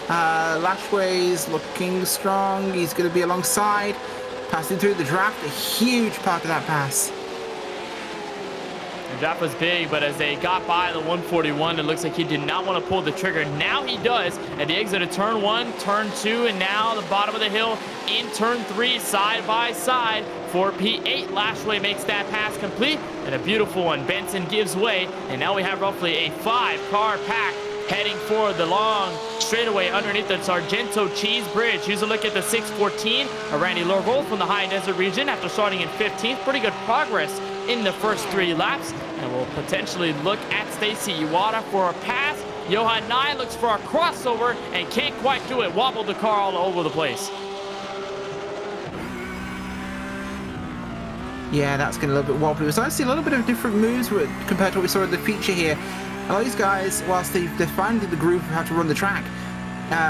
Lashway's looking strong. He's going to be alongside, passing through the draft, a huge part of that pass. The draft was big, but as they got by the 141, it looks like he did not want to pull the trigger. Now he does at the exit of turn 1, turn 2, and now the bottom of the hill in turn 3, side by side for P8. Lashway makes that pass complete, and a beautiful one. Benson gives way, and now we have roughly a 5-car pack heading for the long straightaway underneath the Sargento Cheese Bridge. Here's a look at the 614 of Randy Lervold from the High Desert region after starting in 15th. Pretty good progress in the first 3 laps, and we'll potentially look at Stacy Iwata for a pass. Johan 9 looks for a crossover and can't quite do it. Wobbled the car all over the place. Yeah, that's getting a little bit wobbly. So I see a little bit of different moves compared to what we saw in the feature here. A lot of these guys, whilst they're finding the groove of how to run the track,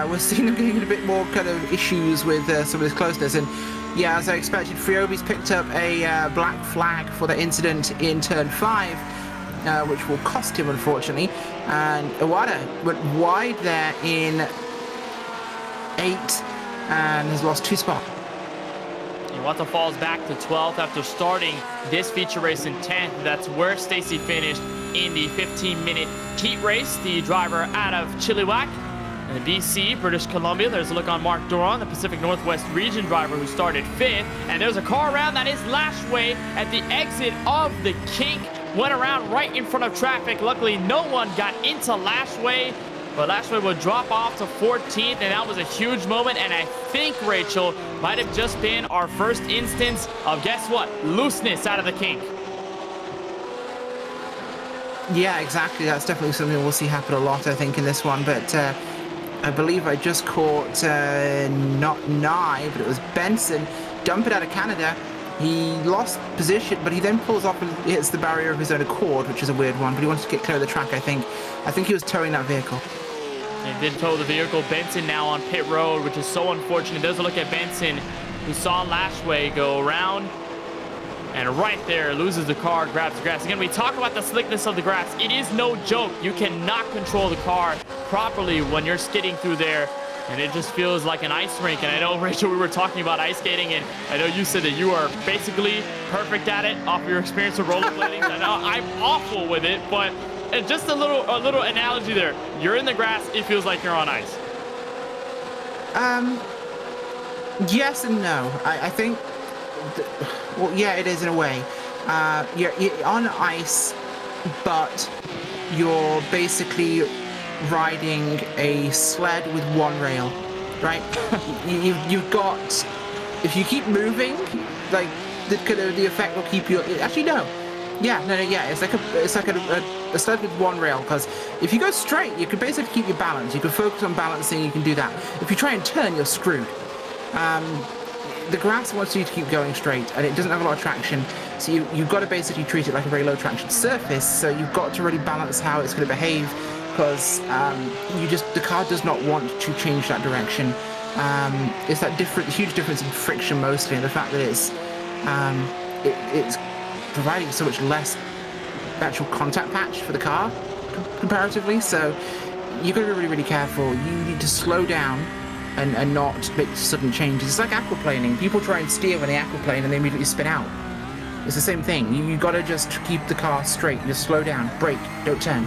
we're seeing them getting a bit more kind of issues with some of this closeness. And yeah, as I expected, Friobi's picked up a black flag for the incident in turn 5, which will cost him, unfortunately. And Iwata went wide there in 8 and has lost 2 spots. Iwata falls back to 12th after starting this feature race in 10th. That's where Stacy finished in the 15-minute heat race. The driver out of Chilliwack in the BC, British Columbia. There's a look on Mark Duran, the Pacific Northwest region driver who started 5th. And there's a car around that is Lashway at the exit of the kink. Went around right in front of traffic. Luckily, no one got into Lashway. But Lashway will drop off to 14th, and that was a huge moment. And I think, Rachel, might have just been our first instance of, guess what, looseness out of the kink. Yeah, exactly. That's definitely something we'll see happen a lot, I think, in this one. But I believe I just caught not Nye, but it was Benson, dump it out of Canada. He lost position, but he then pulls off and hits the barrier of his own accord, which is a weird one. But he wanted to get clear of the track, I think. I think he was towing that vehicle. He did tow the vehicle. Benson now on pit road, which is so unfortunate. There's a look at Benson, who saw Lashway go around, and right there loses the car, grabs the grass. Again, we talk about the slickness of the grass. It is no joke. You cannot control the car properly when you're skidding through there, and it just feels like an ice rink. And I know, Rachel, we were talking about ice skating, and I know you said that you are basically perfect at it off your experience with rollerblading. I know I'm awful with it, but just a little analogy there. You're in the grass, it feels like you're on ice. Yes and no. I think, well, yeah, it is in a way. You're on ice, but you're basically riding a sled with one rail, right? You've got, if you keep moving, like the effect will keep you. Actually, no. Yeah, no, yeah. It's like a sled with one rail, because if you go straight, you can basically keep your balance. You can focus on balancing. You can do that. If you try and turn, you're screwed. The grass wants you to keep going straight, and it doesn't have a lot of traction, so you've got to basically treat it like a very low traction surface. So you've got to really balance how it's going to behave, because the car does not want to change that direction. It's that huge difference in friction mostly, and the fact that it's providing so much less actual contact patch for the car comparatively. So you've got to be really, really careful. You need to slow down and not make sudden changes. It's like aquaplaning. People try and steer when they aquaplane and they immediately spin out. It's the same thing. You got to just keep the car straight. Just slow down, brake, don't turn.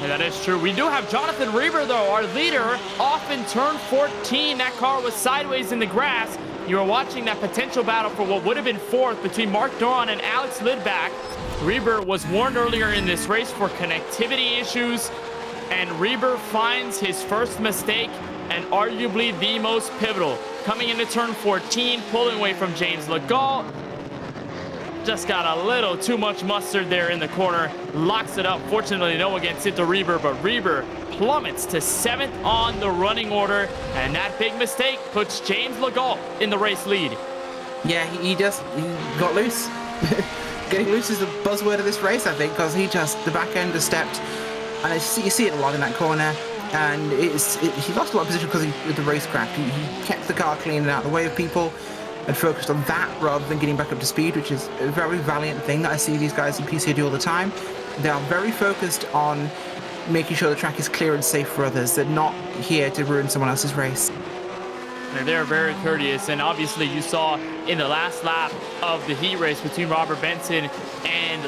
Yeah, that is true. We do have Jonathan Reber, though, our leader, off in turn 14. That car was sideways in the grass. You are watching that potential battle for what would have been fourth between Mark Doron and Alex Lidback. Reber was warned earlier in this race for connectivity issues, and Reber finds his first mistake, and arguably the most pivotal. Coming into turn 14, pulling away from James Legault. Just got a little too much mustard there in the corner. Locks it up. Fortunately, no one gets into Reber, but Reber plummets to 7th on the running order, and that big mistake puts James Legault in the race lead. Yeah, he got loose. Getting loose is the buzzword of this race, I think, because the back end has stepped, and you see it a lot in that corner. And he lost a lot of position because with the racecraft. He kept the car clean and out of the way of people and focused on that rather than getting back up to speed, which is a very valiant thing that I see these guys in PCA do all the time. They are very focused on making sure the track is clear and safe for others. They're not here to ruin someone else's race. They're very courteous, and obviously you saw in the last lap of the heat race between Robert Benson and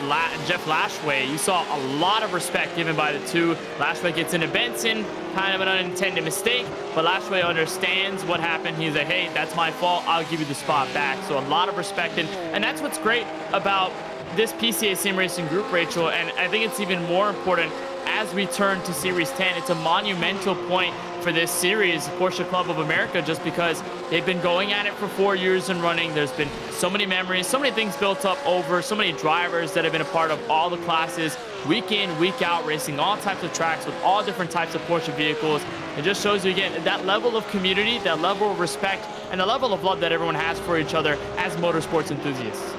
Jeff Lashway, you saw a lot of respect given by the two. Lashway gets into Benson, kind of an unintended mistake, but Lashway understands what happened. He's like, hey, that's my fault, I'll give you the spot back. So a lot of respect, and that's what's great about this PCA Sim Racing group, Rachel, and I think it's even more important as we turn to Series 10. It's a monumental point for this series, Porsche Club of America, just because they've been going at it for 4 years and running. There's been so many memories, so many things built up over, so many drivers that have been a part of all the classes, week in, week out, racing all types of tracks with all different types of Porsche vehicles. It just shows you, again, that level of community, that level of respect, and the level of love that everyone has for each other as motorsports enthusiasts.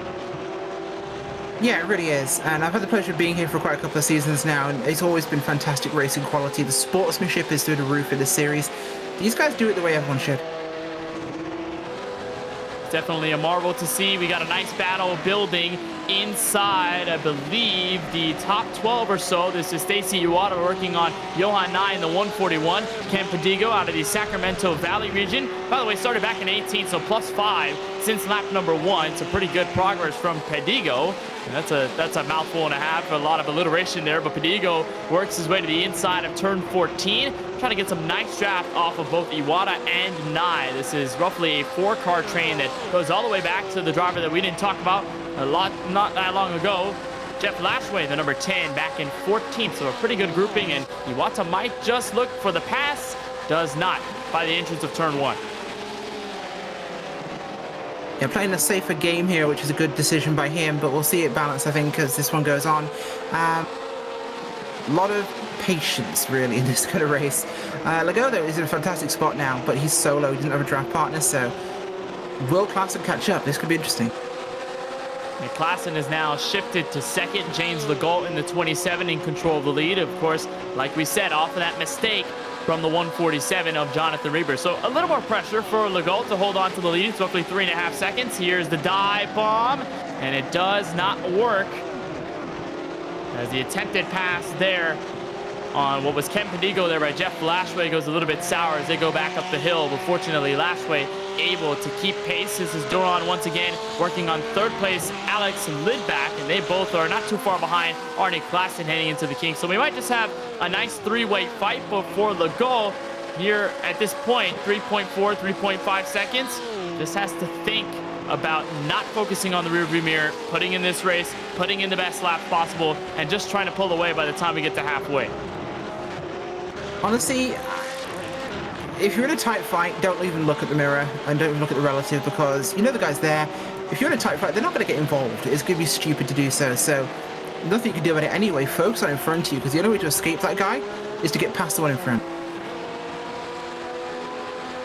Yeah, it really is, and I've had the pleasure of being here for quite a couple of seasons now, and it's always been fantastic racing quality. The sportsmanship is through the roof in this series. These guys do it the way everyone should. Definitely a marvel to see. We got a nice battle building inside, I believe, the top 12 or so. This is Stacy Iwata working on Johan Nye in the 141. Ken Padigo out of the Sacramento Valley region. By the way, started back in 18, so +5 since lap number 1. So pretty good progress from Padigo. And that's a mouthful and a half, a lot of alliteration there, but Padigo works his way to the inside of turn 14, trying to get some nice draft off of both Iwata and Nye. This is roughly a 4-car train that goes all the way back to the driver that we didn't talk about not that long ago, Jeff Lashway, the number 10, back in 14th, so a pretty good grouping, and Iwata might just look for the pass, does not, by the entrance of turn 1. Yeah, playing a safer game here, which is a good decision by him, but we'll see it balance, I think, as this one goes on. A lot of patience, really, in this kind of race. Legault, though, is in a fantastic spot now, but he's solo, he doesn't have a draft partner, so will Klassen catch up? This could be interesting. And Klassen is now shifted to second. James Legault in the 27 in control of the lead. Of course, like we said, off of that mistake from the 147 of Jonathan Reber. So a little more pressure for Legault to hold on to the lead. It's roughly 3.5 seconds. Here's the dive bomb, and it does not work, as the attempted pass there on what was Ken Padigo there by Jeff Lashway goes a little bit sour as they go back up the hill, but fortunately Lashway able to keep pace. This is Doron once again working on third place Alex Lidback, and they both are not too far behind Arne Klassen heading into the King. So we might just have a nice three-way fight before Legault here at this point, 3.4, 3.5 seconds, just has to think about not focusing on the rearview mirror, putting in this race, putting in the best lap possible, and just trying to pull away by the time we get to halfway. Honestly, if you're in a tight fight, don't even look at the mirror and don't even look at the relative, because you know the guy's there. If you're in a tight fight, they're not going to get involved. It's going to be stupid to do so. So nothing you can do about it anyway. Focus on in front of you, because the only way to escape that guy is to get past the one in front.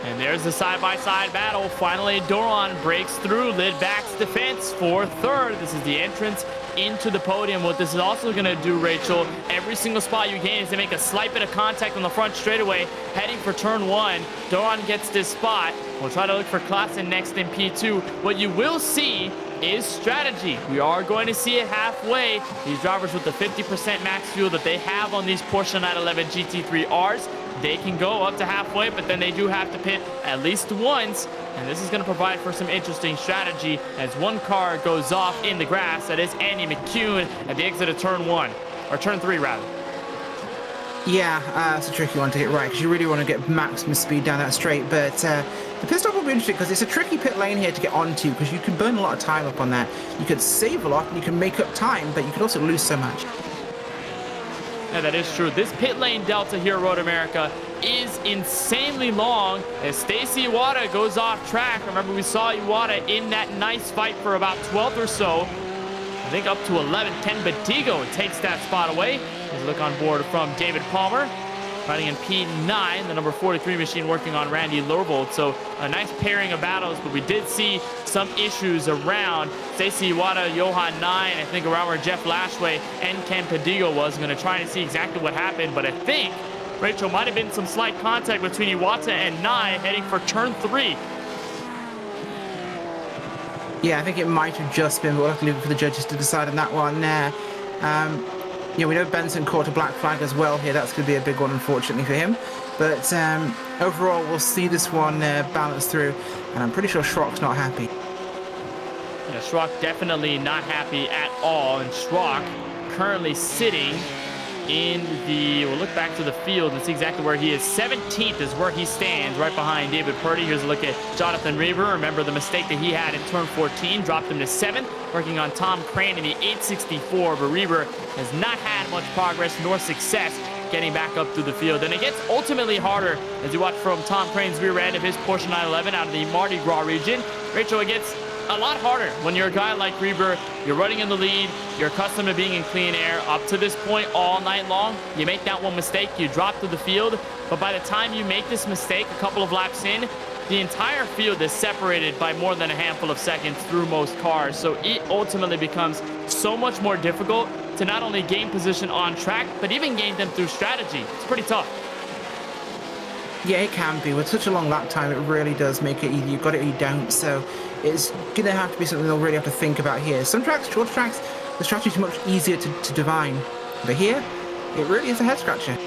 And there's the side-by-side battle. Finally, Doron breaks through Lidback's defense for third. This is the entrance into the podium. What this is also going to do, Rachel, every single spot you gain is to make a slight bit of contact on the front straightaway, heading for turn 1. Doron gets this spot. We'll try to look for Klassen next in P2. What you will see is strategy. We are going to see it halfway. These drivers with the 50% max fuel that they have on these Porsche 911 GT3Rs, they can go up to halfway, but then they do have to pit at least once. And this is going to provide for some interesting strategy as one car goes off in the grass. That is Andy McCune at the exit of turn 1, or turn 3 rather. Yeah, it's a tricky one to get right, because you really want to get maximum speed down that straight. But the pit stop will be interesting, because it's a tricky pit lane here to get onto, because you can burn a lot of time up on that. You could save a lot, and you can make up time, but you could also lose so much. Yeah, that is true. This pit lane delta here at Road America is insanely long as Stacy Iwata goes off track. Remember, we saw Iwata in that nice fight for about 12th or so. I think up to 11th. Ken Batigo takes that spot away. There's a look on board from David Palmer. Riding in P9, the number 43 machine working on Randy Lorvold. So a nice pairing of battles, but we did see some issues around Stacy Iwata, Johan Nye, I think around where Jeff Lashway and Ken Padigo was. I'm going to try to see exactly what happened, but I think, Rachel, might have been some slight contact between Iwata and Nye heading for turn 3. Yeah, I think it might have just been, but we'll have to leave it for the judges to decide on that one. Yeah, we know Benson caught a black flag as well here. That's going to be a big one, unfortunately, for him. But overall, we'll see this one balance through, and I'm pretty sure Schrock's not happy. Yeah, Schrock definitely not happy at all, and Schrock currently sitting in the, we'll look back to the field and see exactly where he is. 17th is where he stands, right behind David Purdy. Here's a look at Jonathan Reber. Remember the mistake that he had in turn 14, dropped him to 7th, working on Tom Crane in the 864, but Reber has not had much progress nor success getting back up through the field. And it gets ultimately harder as you watch from Tom Crane's rear end of his Porsche 911 out of the Mardi Gras region. Rachel, it gets a lot harder when you're a guy like Reber. You're running in the lead, you're accustomed to being in clean air up to this point all night long. You make that one mistake, you drop through the field, but by the time you make this mistake a couple of laps in, the entire field is separated by more than a handful of seconds through most cars. So it ultimately becomes so much more difficult to not only gain position on track, but even gain them through strategy. It's pretty tough. Yeah, it can be. With such a long lap time, it really does make it either you got it or you don't. So it's going to have to be something they'll really have to think about here. Some tracks, short tracks, the strategy is much easier to divine. But here, it really is a head scratcher.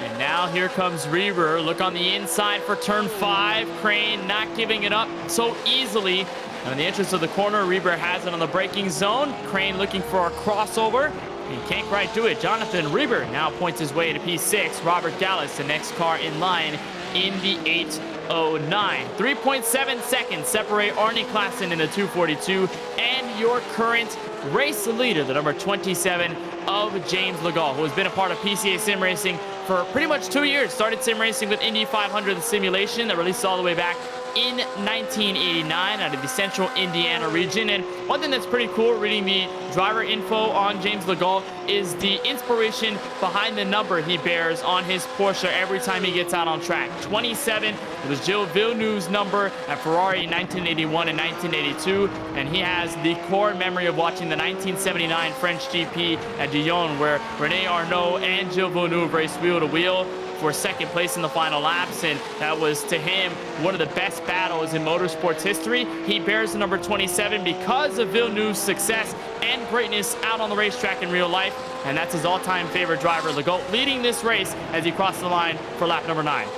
And now here comes Reber. Look on the inside for turn 5. Crane not giving it up so easily. Now in the entrance of the corner, Reber has it on the braking zone. Crane looking for a crossover. He can't quite do it. Jonathan Reber now points his way to P6. Robert Gallus, the next car in line in the 809. 3.7 seconds separate Arnie Klassen in the 242 and your current race leader, the number 27 of James Legault, who has been a part of PCA sim racing for pretty much 2 years. Started sim racing with Indy 500 the simulation that released all the way back in 1989 out of the central Indiana region. And one thing that's pretty cool reading the driver info on James Legault is the inspiration behind the number he bears on his Porsche every time he gets out on track. 27, it was Gilles Villeneuve's number at Ferrari in 1981 and 1982, and he has the core memory of watching the 1979 French GP at Dijon where Rene Arnoux and Gilles Villeneuve raced wheel to wheel for second place in the final laps, and that was to him one of the best battles in motorsports history. He bears the number 27 because of Villeneuve's success and greatness out on the racetrack in real life, and that's his all-time favorite driver, Legault, leading this race as he crossed the line for lap number 9.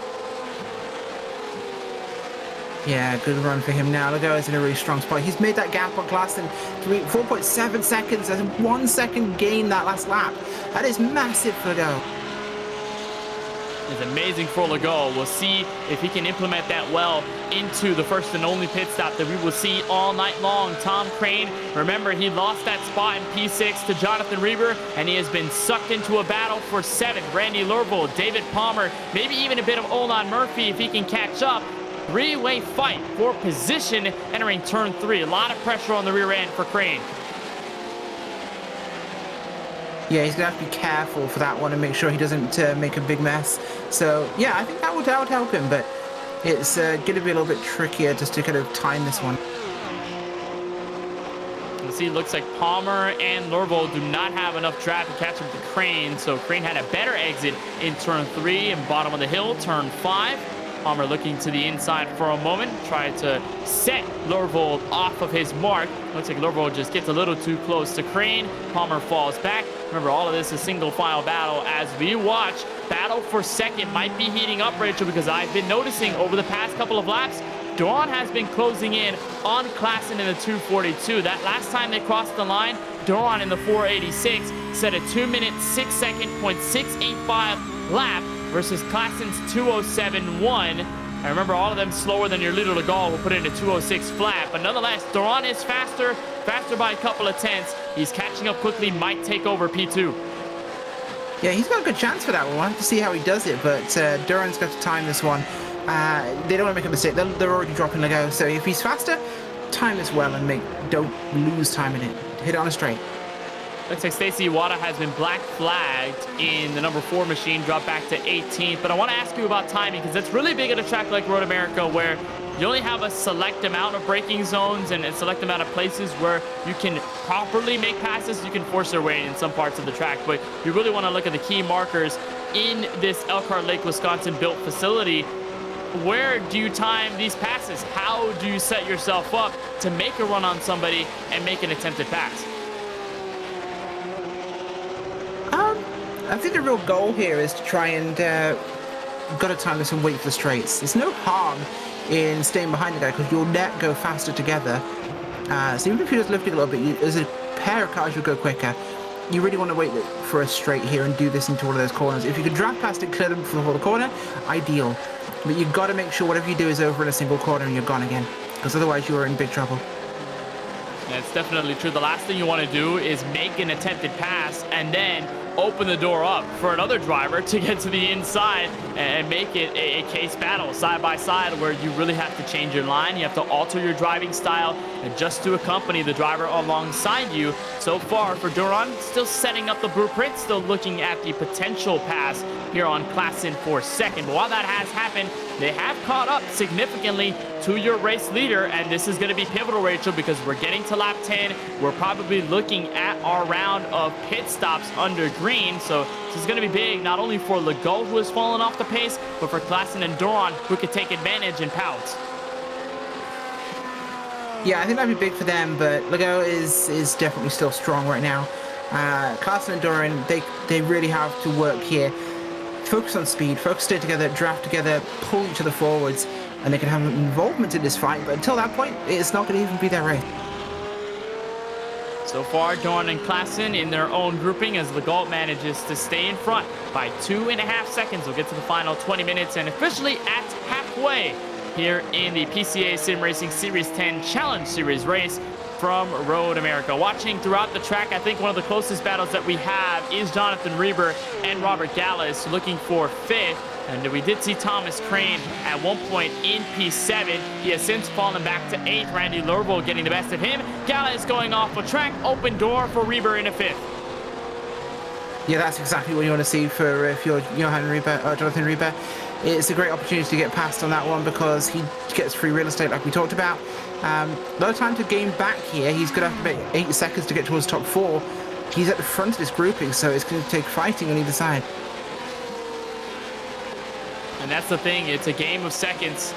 Yeah, good run for him now. Legault is in a really strong spot. He's made that gap on Klassen 4.7 seconds. That's a 1 second gain that last lap. That is massive for Legault. is amazing for Legault. We'll see if he can implement that well into the first and only pit stop that we will see all night long. Tom Crane, remember, he lost that spot in P6 to Jonathan Reber, and he has been sucked into a battle for 7th. Randy Lervold, David Palmer, maybe even a bit of Olan Murphy if he can catch up. Three-way fight for position entering turn 3. A lot of pressure on the rear end for Crane. Yeah, he's going to have to be careful for that one and make sure he doesn't make a big mess. So, yeah, I think that would help him, but it's going to be a little bit trickier just to kind of time this one. You see, it looks like Palmer and Lervold do not have enough draft to catch up to Crane, so Crane had a better exit in turn 3 and bottom of the hill, turn 5. Palmer looking to the inside for a moment, tried to set Lervold off of his mark. Looks like Lervold just gets a little too close to Crane. Palmer falls back. Remember, all of this is single file battle as we watch. Battle for 2nd might be heating up, Rachel, because I've been noticing over the past couple of laps, Duran has been closing in on Klassen in the 242. That last time they crossed the line, Duran in the 486 set a 2-minute, 6-second, .685 lap versus Klassen's 207.1. I remember all of them slower than your Little Legault will put in a 206 flat, but nonetheless, Duran is faster by a couple of tenths. He's catching up quickly, might take over P2. Yeah, he's got a good chance for that one. We'll have to see how he does it, but Duran's got to time this one. They don't want to make a mistake. They're already dropping Legault, so if he's faster, time this well and don't lose time in it. Hit it on a straight. Looks like Stacy Iwata has been black flagged in the number 4 machine, dropped back to 18th. But I want to ask you about timing, because that's really big at a track like Road America, where you only have a select amount of braking zones and a select amount of places where you can properly make passes. You can force their way in some parts of the track, but you really want to look at the key markers in this Elkhart Lake, Wisconsin built facility. Where do you time these passes? How do you set yourself up to make a run on somebody and make an attempted pass? I think the real goal here is to try and got to time this and wait for the straights. There's no harm in staying behind the guy because you'll net go faster together. So even if you're just lifting a little bit, as a pair of cars, you'll go quicker. You really want to wait for a straight here and do this into one of those corners. If you could draft past it, clear them for the whole corner, ideal. But you've got to make sure whatever you do is over in a single corner and you're gone again, because otherwise you are in big trouble. That's definitely true. The last thing you want to do is make an attempted pass and then open the door up for another driver to get to the inside and make it a case battle side by side, where you really have to change your line. You have to alter your driving style and just to accompany the driver alongside you. So far for Duran, still setting up the blueprint, still looking at the potential pass here on Klassen for 2nd. But while that has happened, they have caught up significantly to your race leader, and this is going to be pivotal, Rachel, because we're getting to lap 10. We're probably looking at our round of pit stops under green, so this is going to be big, not only for Legault, who has fallen off the pace, but for Klassen and Duran, who could take advantage and pout. Yeah, I think that'd be big for them, but Legault is definitely still strong right now. Klassen and Duran, they really have to work here. Focus on speed, stay together, draft together, pull each other forwards, and they can have involvement in this fight, but until that point, it's not going to even be their race. So far, Duran and Klassen in their own grouping as Legault manages to stay in front by 2.5 seconds. We'll get to the final 20 minutes and officially at halfway here in the PCA Sim Racing Series 10 Challenge Series race from Road America. Watching throughout the track, I think one of the closest battles that we have is Jonathan Reber and Robert Gallus looking for 5th. And we did see Thomas Crane at one point in P7. He has since fallen back to 8th. Randy Lervold getting the best of him. Gallus going off a track. Open door for Reber in a 5th. Yeah, that's exactly what you want to see for if you're Jonathan Reber. It's a great opportunity to get past on that one because he gets free real estate like we talked about. No time to gain back here. He's going to have to make 8 seconds to get towards top 4. He's at the front of this grouping, so it's going to take fighting on either side. And that's the thing, it's a game of seconds.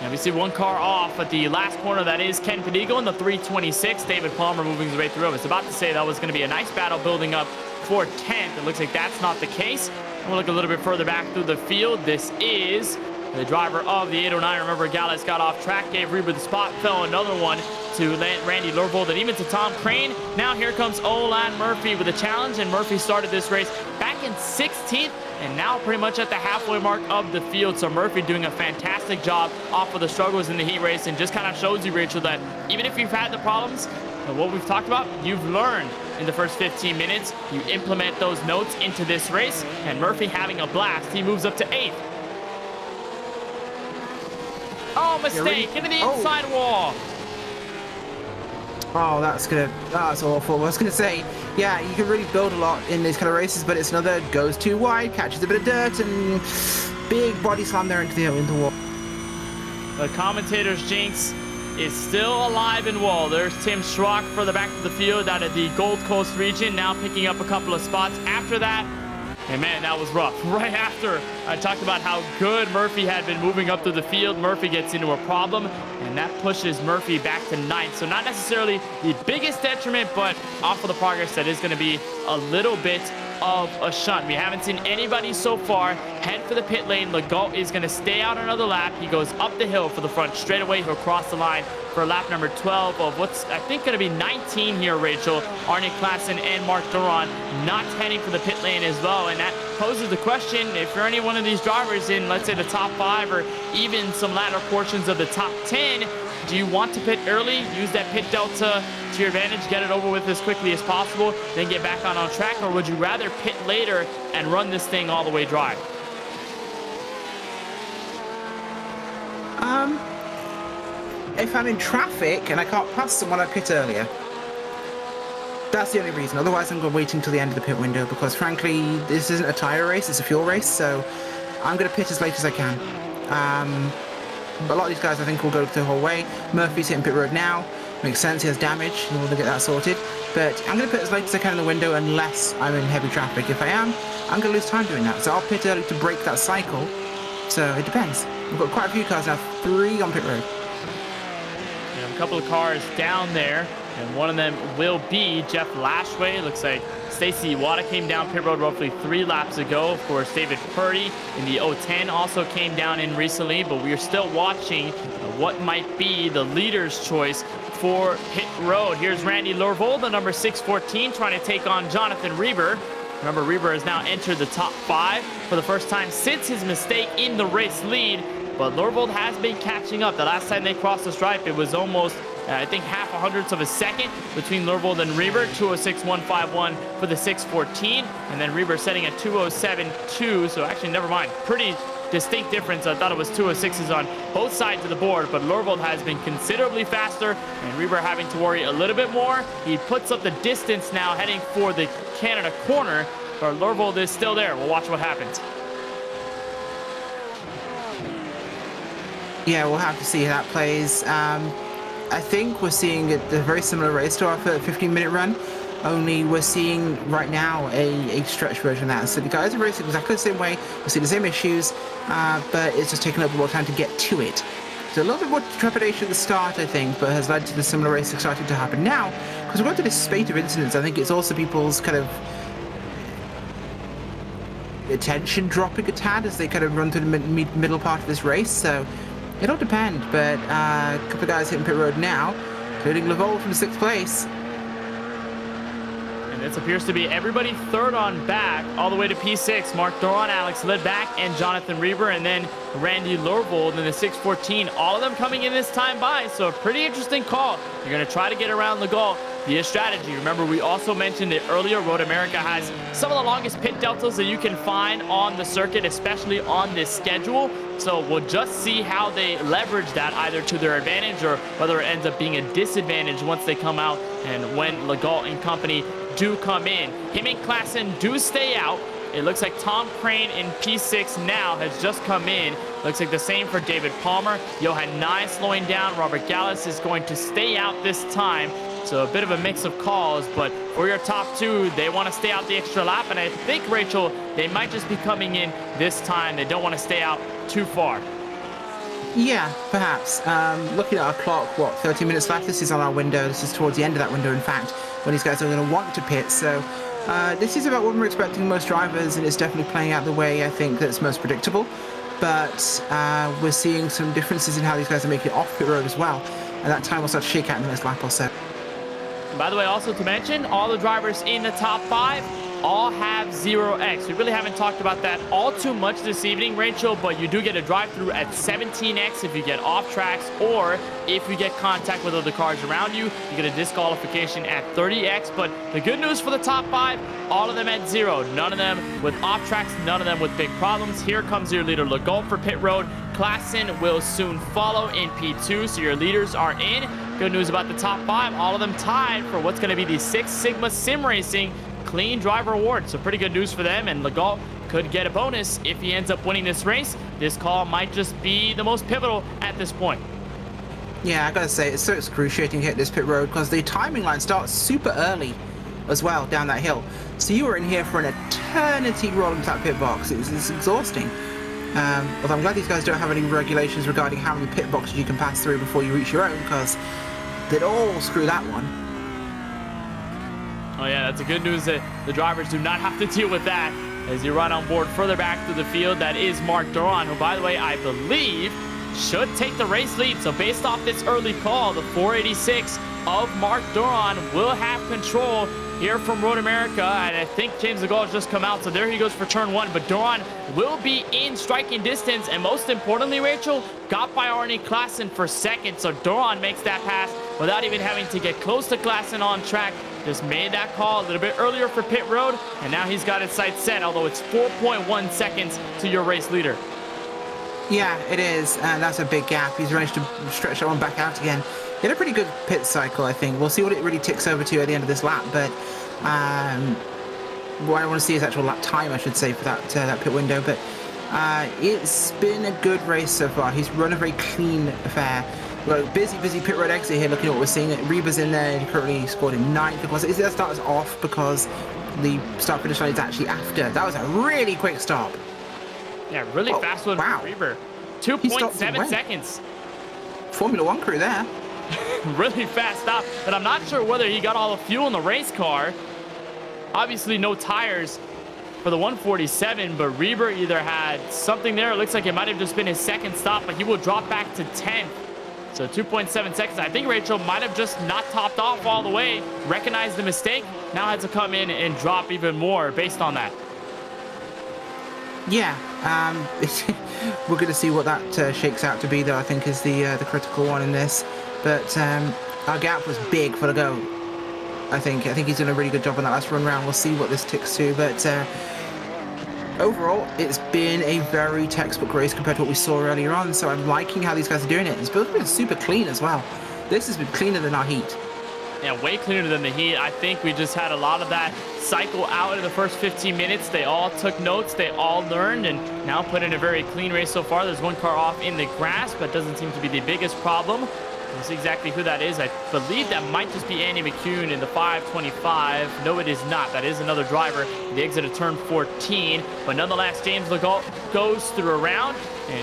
And we see one car off at the last corner. That is Ken Padigo in the 326. David Palmer moving his way through. I was about to say that was going to be a nice battle building up for 10th. It looks like that's not the case. We'll look a little bit further back through the field. This is the driver of the 809. Remember, Gallus got off track, gave Reber the spot, fell another one to Randy Lervold and even to Tom Crane. Now here comes Olan Murphy with a challenge, and Murphy started this race back in 16th and now pretty much at the halfway mark of the field. So Murphy doing a fantastic job off of the struggles in the heat race, and just kind of shows you, Rachel, that even if you've had the problems, what we've talked about, you've learned in the first 15 minutes. You implement those notes into this race, and Murphy having a blast. He moves up to 8th. Oh, mistake into the inside wall. Oh, that's awful. I was gonna say, yeah, you can really build a lot in these kind of races, but it's another goes too wide, catches a bit of dirt, and big body slam there into the wall. The commentator's jinx is still alive and well. There's Tim Schrock for the back of the field out of the Gold Coast region, now picking up a couple of spots after that. And man, that was rough. Right after I talked about how good Murphy had been moving up through the field, Murphy gets into a problem, and that pushes Murphy back to 9th. So not necessarily the biggest detriment, but off of the progress, that is going to be a little bit of a shunt. We haven't seen anybody so far head for the pit lane. Legault is going to stay out another lap. He goes up the hill for the front straightaway. He'll cross the line for lap number 12 of what's, I think, going to be 19 here, Rachel. Arne Klassen and Mark Duron not heading for the pit lane as well. And that poses the question, if you're any one of these drivers in, let's say, the top 5 or even some latter portions of the top 10, do you want to pit early, use that pit delta to your advantage, get it over with as quickly as possible, then get back on track? Or would you rather pit later and run this thing all the way dry? If I'm in traffic and I can't pass someone, I pit earlier. That's the only reason. Otherwise, I'm going to wait until the end of the pit window, because frankly, this isn't a tire race, it's a fuel race, so I'm going to pit as late as I can. But a lot of these guys, I think, will go the whole way. Murphy's hitting pit road now. Makes sense, he has damage in order to get that sorted. But I'm going to pit as late as I can in the window unless I'm in heavy traffic. If I am, I'm going to lose time doing that. So I'll pit early to break that cycle. So it depends. We've got quite a few cars now, 3 on pit road. A couple of cars down there, and one of them will be Jeff Lashway. Looks like Stacy Iwata came down pit road roughly 3 laps ago. Of course, David Purdy in the 010 also came down in recently, but we are still watching what might be the leader's choice for pit road. Here's Randy Lurvold, the number 614, trying to take on Jonathan Reber. Remember, Reber has now entered the top 5 for the first time since his mistake in the race lead. But Lurvold has been catching up. The last time they crossed the stripe, it was almost, I think, 0.5 of a second between Lurvold and Reber. 206.151 for the 614. And then Reber setting a 207.2. So actually, never mind. Pretty distinct difference. I thought it was 206s on both sides of the board. But Lurvold has been considerably faster, and Reber having to worry a little bit more. He puts up the distance now heading for the Canada corner. But Lurvold is still there. We'll watch what happens. Yeah, we'll have to see how that plays. I think we're seeing a very similar race to our 15-minute run, only we're seeing right now a stretch version of that. So the guys are racing exactly the same way, we see the same issues, but it's just taking a little more time to get to it. So a little bit more trepidation at the start, I think, but has led to the similar race starting to happen now. Because we're going through this spate of incidents, I think it's also people's kind of attention dropping a tad as they kind of run through the middle part of this race. So it'll depend, but a couple of guys hitting pit road now, including Lurvold from 6th place. And this appears to be everybody third on back, all the way to P6. Mark Doron, Alex Lidback, and Jonathan Reber, and then Randy Lurvold in the 614. All of them coming in this time by, so a pretty interesting call. You're going to try to get around Legault via strategy. Remember, we also mentioned it earlier, Road America has some of the longest pit deltas that you can find on the circuit, especially on this schedule. So we'll just see how they leverage that, either to their advantage or whether it ends up being a disadvantage once they come out and when Legault and company do come in. Him and Klassen do stay out. It looks like Tom Crane in P6 now has just come in. Looks like the same for David Palmer. Johan Nye slowing down. Robert Gallus is going to stay out this time. So a bit of a mix of calls, but for your top 2, they want to stay out the extra lap. And I think, Rachel, they might just be coming in this time. They don't want to stay out too far. Yeah, perhaps. Looking at our clock, 30 minutes left? This is on our window. This is towards the end of that window, in fact, when these guys are going to want to pit. So this is about what we're expecting most drivers, and it's definitely playing out the way I think that's most predictable. But we're seeing some differences in how these guys are making it off pit road as well. And that time will start to shake out in the next lap or so. By the way, also to mention, all the drivers in the top 5 all have 0x. We really haven't talked about that all too much this evening, Rachel, but you do get a drive-through at 17x if you get off tracks, or if you get contact with other cars around you, you get a disqualification at 30x. But the good news for the top 5, all of them at 0. None of them with off tracks, none of them with big problems. Here comes your leader, Legault for pit road. Klassen will soon follow in P2, so your leaders are in. Good news about the top 5, all of them tied for what's going to be the Six Sigma Sim Racing Clean Driver Award. So pretty good news for them, and Legault could get a bonus if he ends up winning this race. This call might just be the most pivotal at this point. Yeah, I gotta say, it's so excruciating to hit this pit road because the timing line starts super early as well down that hill. So you were in here for an eternity rolling to that pit box. It's exhausting. Although I'm glad these guys don't have any regulations regarding how many pit boxes you can pass through before you reach your own, because they'd all screw that one. Oh yeah, that's the good news that the drivers do not have to deal with that. As you run on board further back through the field, that is Mark Duran, who, by the way, I believe should take the race lead. So based off this early call, the 486 of Mark Duran will have control here from Road America, and I think James Legault has just come out, so there he goes for turn 1, but Duran will be in striking distance, and most importantly, Rachel, got by Arne Klassen for second, so Duran makes that pass without even having to get close to Klassen on track. Just made that call a little bit earlier for pit road, and now he's got his sights set, although it's 4.1 seconds to your race leader. Yeah, it is, and that's a big gap. He's managed to stretch that one back out again. He had a pretty good pit cycle, I think. We'll see what it really ticks over to at the end of this lap, but what I want to see is actual lap time, I should say, for that pit window. But it's been a good race so far. He's run a very clean affair. Well, busy pit road exit here, looking at what we're seeing. Reba's in there, he currently scored in 9th. Because that starts off because the start-finish line is actually after. That was a really quick stop. Yeah, really fast one from Reba. 2.7 seconds. Formula One crew there. Really fast stop, but I'm not sure whether he got all the fuel in the race car. Obviously no tires for the 147, but Reber either had something there. It looks like it might have just been his second stop, but he will drop back to 10th. So 2.7 seconds. I think Rachel might have just not topped off all the way, recognized the mistake, now had to come in and drop even more based on that. Yeah, we're going to see what that shakes out to be, though, I think is the critical one in this. But our gap was big for Legault. I think he's done a really good job on that last run round. We'll see what this ticks to. But overall, it's been a very textbook race compared to what we saw earlier on. So I'm liking how these guys are doing it. It's both been super clean as well. This has been cleaner than our heat. Yeah, way cleaner than the heat. I think we just had a lot of that cycle out in the first 15 minutes. They all took notes, they all learned, and now put in a very clean race so far. There's one car off in the grass, but doesn't seem to be the biggest problem. We'll see exactly who that is. I believe that might just be Andy McCune in the 525. No, it is not. That is another driver. The exit of turn 14. But nonetheless, James Legault goes through a round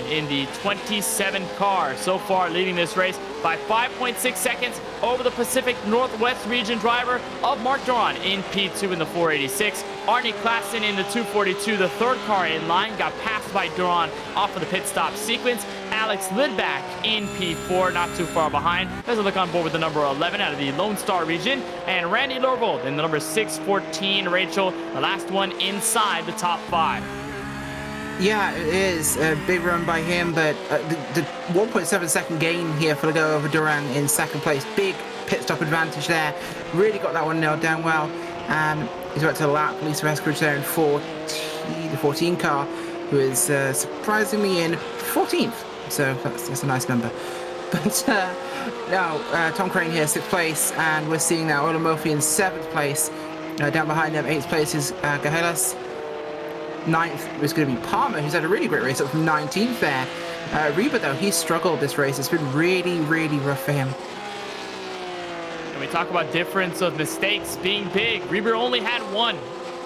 in the 27 car. So far, leading this race by 5.6 seconds over the Pacific Northwest region driver of Mark Duran in P2 in the 486. Arne Klassen in the 242, the third car in line, got passed by Duran off of the pit stop sequence. Alex Lidback in P4, not too far behind. There's a look on board with the number 11 out of the Lone Star region. And Randy Lorvold in the number 614, Rachel, the last one inside the top 5. Yeah, it is a big run by him, but the 1.7 second gain here for Legault over Duran in second place. Big pit stop advantage there. Really got that one nailed down well. He's about to lap Lisa Eskridge there in the 14 car, who is surprisingly in 14th. So that's a nice number. But now Tom Crane here, 6th place, and we're seeing now Ola Murphy in 7th place. Down behind them, 8th place is Gahelas. 9th was going to be Palmer, who's had a really great race up from 19th there. Reba, though, he's struggled this race. It's been really, really rough for him. And we talk about difference of mistakes being big. Reba only had 1,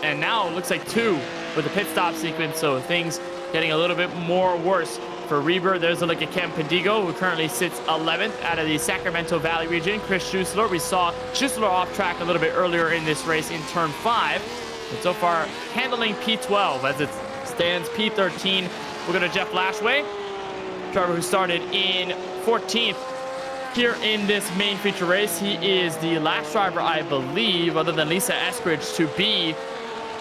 and now it looks like 2 with the pit stop sequence, so things getting a little bit more worse for Reba. There's a look at Ken Pedigo, who currently sits 11th out of the Sacramento Valley region. Chris Schuessler, we saw Schuessler off track a little bit earlier in this race in turn 5. And so far, handling P12 as it stands P13. We'll go to Jeff Lashway, driver who started in 14th here in this main feature race. He is the last driver, I believe, other than Lisa Eskridge, to be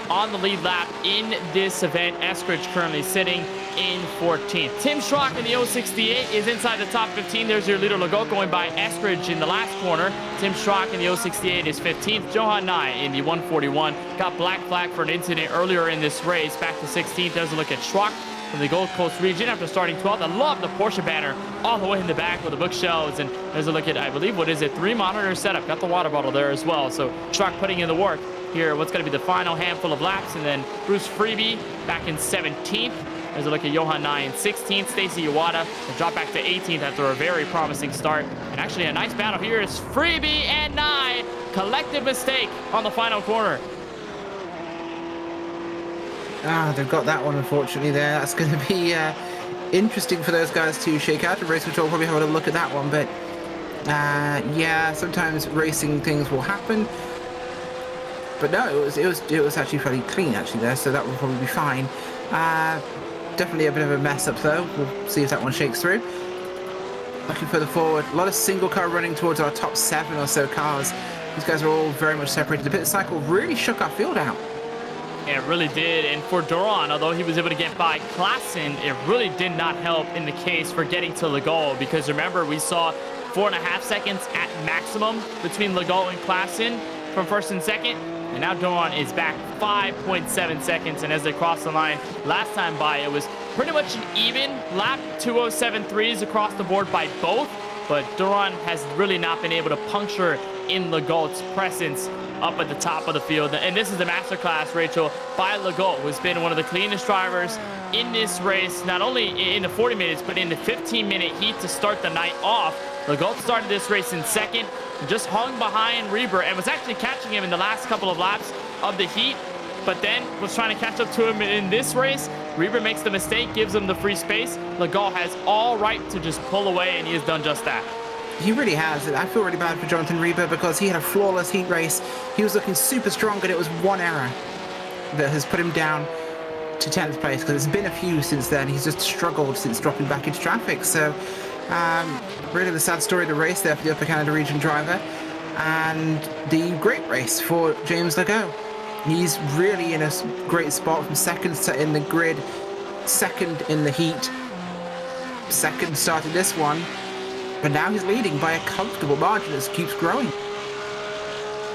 on the lead lap in this event. Eskridge currently sitting in 14th. Tim Schrock in the 068 is inside the top 15. There's your leader Legault going by Eskridge in the last corner. Tim Schrock in the 068 is 15th. Johan Nye in the 141 got black flag for an incident earlier in this race. Back to 16th. There's a look at Schrock from the Gold Coast region after starting 12th. I love the Porsche banner all the way in the back with the bookshelves. And there's a look at, I believe, what is it? 3 monitor setup. Got the water bottle there as well. So Schrock putting in the work here. What's going to be the final handful of laps. And then Bruce Freebie back in 17th. There's a look at Johan Nye in 16th. Stacy Iwata will drop back to 18th after a very promising start. And actually a nice battle here is Freebie and Nye. Collective mistake on the final corner. They've got that one, unfortunately, there. That's going to be interesting for those guys to shake out. And Race Control will probably have a look at that one. But, yeah, sometimes racing things will happen. But no, it was actually fairly clean, actually, there. So that will probably be fine. Definitely a bit of a mess up, though. We'll see if that one shakes through. Looking further forward, a lot of single car running towards our top 7 or so cars. These guys are all very much separated. The pit cycle really shook our field out. Yeah, it really did. And for Duran, although he was able to get by Klassen, it really did not help in the case for getting to Legault. Because remember, we saw 4.5 seconds at maximum between Legault and Klassen from first and second. And now Duran is back 5.7 seconds. And as they cross the line last time by, it was pretty much an even lap. 2:07.3s across the board by both. But Duran has really not been able to puncture in Legault's presence up at the top of the field. And this is a masterclass, Rachel, by Legault, who's been one of the cleanest drivers in this race, not only in the 40 minutes, but in the 15-minute heat to start the night off. Legault started this race in second, just hung behind Reber, and was actually catching him in the last couple of laps of the heat, but then was trying to catch up to him in this race. Reber makes the mistake, gives him the free space. Legault has all right to just pull away, and he has done just that. He really has. I feel really bad for Jonathan Reber because he had a flawless heat race. He was looking super strong, and it was one error that has put him down to 10th place, because there's been a few since then. He's just struggled since dropping back into traffic. So really the sad story of the race there for the Upper Canada region driver, and the great race for James Legault. He's really in a great spot from second in the grid, second in the heat, second started this one, but now he's leading by a comfortable margin as it keeps growing.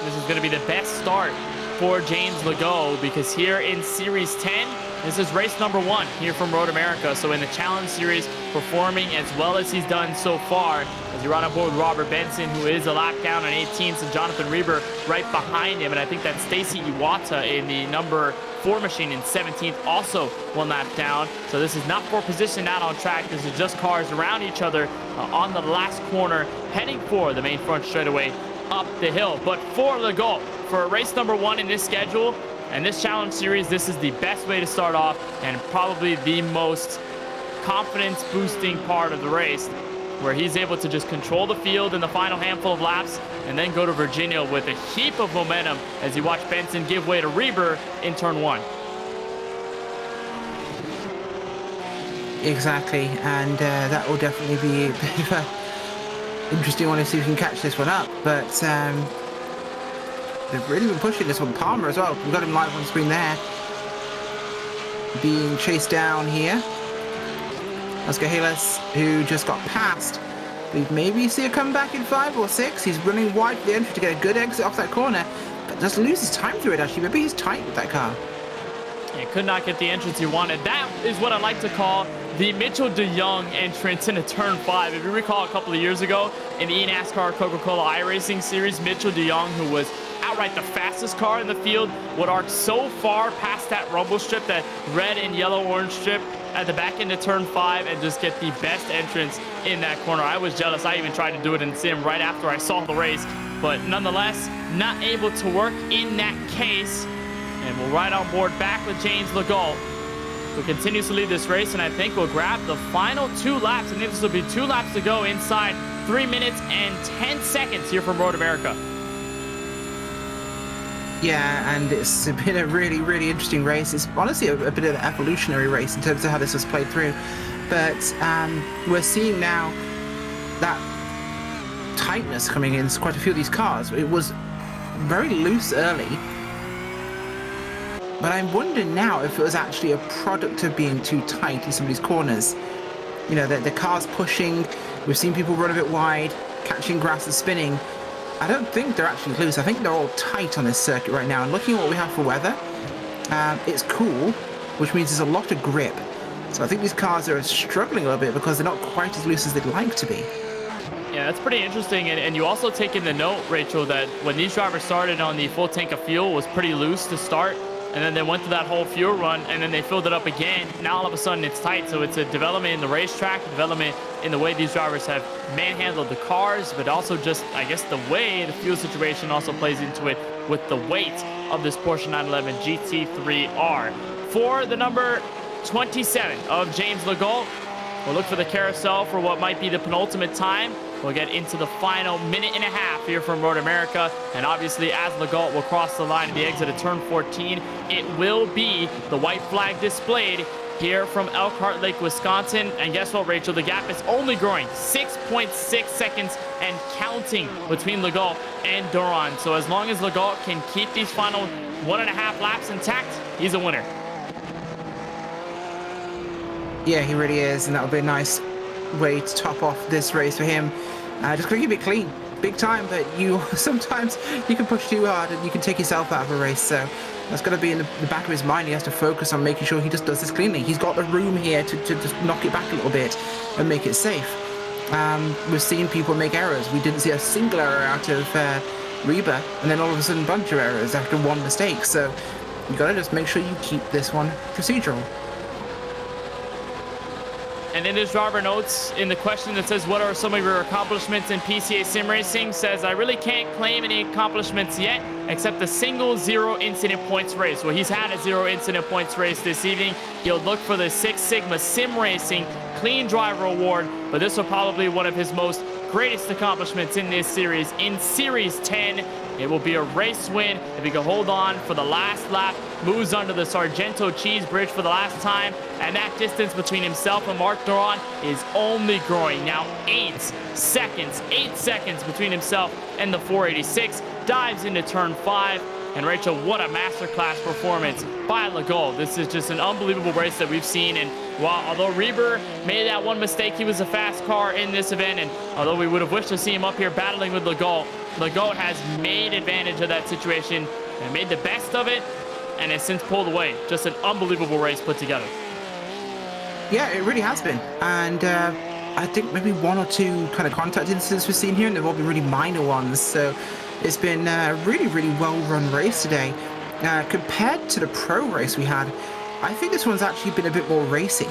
This is going to be the best start for James Legault, because here in Series 10, this is race number 1 here from Road America. So in the Challenge Series, performing as well as he's done so far, as you run on board Robert Benson, who is a lap down on 18th, and Jonathan Reber right behind him. And I think that's Stacy Iwata in the number 4 machine in 17th, also 1 lap down. So this is not for position out on track. This is just cars around each other on the last corner, heading for the main front straightaway up the hill. But for Legault, for race number 1 in this schedule and this Challenge Series, this is the best way to start off, and probably the most confidence boosting part of the race, where he's able to just control the field in the final handful of laps and then go to Virginia with a heap of momentum as you watch Benson give way to Reber in turn 1. Exactly, and that will definitely be a bit of a interesting one to see if we can catch this one up. But they've really been pushing this one. Palmer as well. We've got him live on screen there, being chased down here. Oscar Halas, who just got passed. We maybe see a comeback in 5 or 6. He's running wide for the entry to get a good exit off that corner, but just loses time through it, actually. Maybe he's tight with that car. He could not get the entrance he wanted. That is what I like to call the Mitchell de Jong entrance into turn 5. If you recall a couple of years ago in the eNASCAR Coca-Cola iRacing Series, Mitchell de Jong, who was outright the fastest car in the field, would arc so far past that rumble strip, that red and yellow-orange strip at the back end of turn 5, and just get the best entrance in that corner. I was jealous. I even tried to do it in sim right after I saw the race, but nonetheless, not able to work in that case. And we'll ride on board back with James Legault, who continues to lead this race, and I think we'll grab the final 2 laps. I think this will be 2 laps to go inside 3 minutes and 10 seconds here from Road America. Yeah, and it's been a really, really interesting race. It's honestly a bit of an evolutionary race in terms of how this was played through. But we're seeing now that tightness coming in quite a few of these cars. It was very loose early. But I'm wondering now if it was actually a product of being too tight in some of these corners. You know, the car's pushing, we've seen people run a bit wide, catching grass and spinning. I don't think they're actually loose. I think they're all tight on this circuit right now. And looking at what we have for weather, it's cool, which means there's a lot of grip. So I think these cars are struggling a little bit because they're not quite as loose as they'd like to be. Yeah, that's pretty interesting. And you also take in the note, Rachel, that when these drivers started on the full tank of fuel, it was pretty loose to start. And then they went through that whole fuel run, and then they filled it up again. Now all of a sudden it's tight. So it's a development in the racetrack, a development in the way these drivers have manhandled the cars, but also just, I guess, the way the fuel situation also plays into it with the weight of this Porsche 911 GT3R. For the number 27 of James Legault, we'll look for the carousel for what might be the penultimate time. We'll get into the final minute and a half here from Road America. And obviously, as Legault will cross the line at the exit of turn 14, it will be the white flag displayed here from Elkhart Lake, Wisconsin. And guess what, Rachel? The gap is only growing 6.6 seconds and counting between Legault and Duran. So as long as Legault can keep these final 1.5 laps intact, he's a winner. Yeah, he really is, and that would be a nice way to top off this race for him. Just gonna keep it clean, big time, but you sometimes you can push too hard and you can take yourself out of a race, so that's got to be in the back of his mind. He has to focus on making sure he just does this cleanly. He's got the room here to just knock it back a little bit and make it safe. We've seen people make errors. We didn't see a single error out of Reba, and then all of a sudden a bunch of errors after one mistake, so you got to just make sure you keep this one procedural. And in his driver notes, in the question that says, what are some of your accomplishments in PCA sim racing, says, I really can't claim any accomplishments yet, except a single zero incident points race. Well, he's had a zero incident points race this evening. He'll look for the Six Sigma Sim Racing Clean Driver Award, but this will probably one of his most greatest accomplishments in this series. In Series 10, it will be a race win if he can hold on for the last lap, moves under the Sargento Cheese Bridge for the last time, and that distance between himself and Mark Duran is only growing. Now 8 seconds between himself and the 486, dives into turn 5, and Rachel, what a masterclass performance by Legault. This is just an unbelievable race that we've seen, and although Reber made that one mistake, he was a fast car in this event, and although we would have wished to see him up here battling with Legault, Legault has made advantage of that situation and made the best of it, and has since pulled away. Just an unbelievable race put together. Yeah, it really has been, and I think maybe one or two kind of contact incidents we've seen here, and they've all been really minor ones, so it's been a really, really well-run race today. Compared to the pro race we had, I think this one's actually been a bit more racy.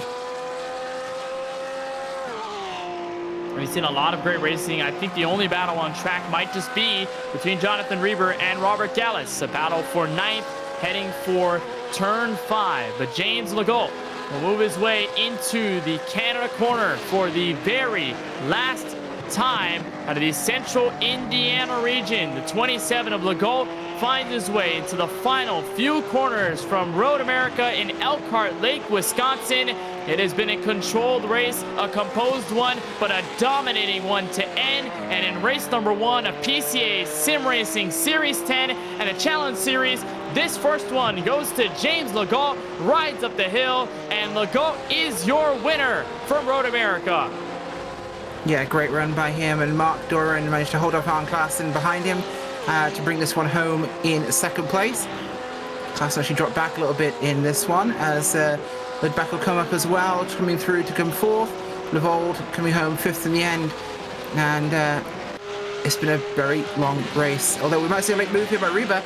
We've seen a lot of great racing. I think the only battle on track might just be between Jonathan Reber and Robert Gallus. A battle for 9th, heading for turn 5. But James Legault will move his way into the Canada corner for the very last time out of the central Indiana region. The 27 of Legault finds his way into the final few corners from Road America in Elkhart Lake, Wisconsin. It has been a controlled race, a composed one, but a dominating one to end. And in race number 1 of PCA Sim Racing Series 10 and a Challenge Series, this first one goes to James Legault, rides up the hill, and Legault is your winner from Road America. Yeah, great run by him, and Mark Duran managed to hold off Arne Klaassen behind him to bring this one home in second place. Klaassen actually dropped back a little bit in this one as Lidbeck will come up as well, coming through to come fourth. Levold coming home 5th in the end, and it's been a very long race. Although we might see a late move here by Reba.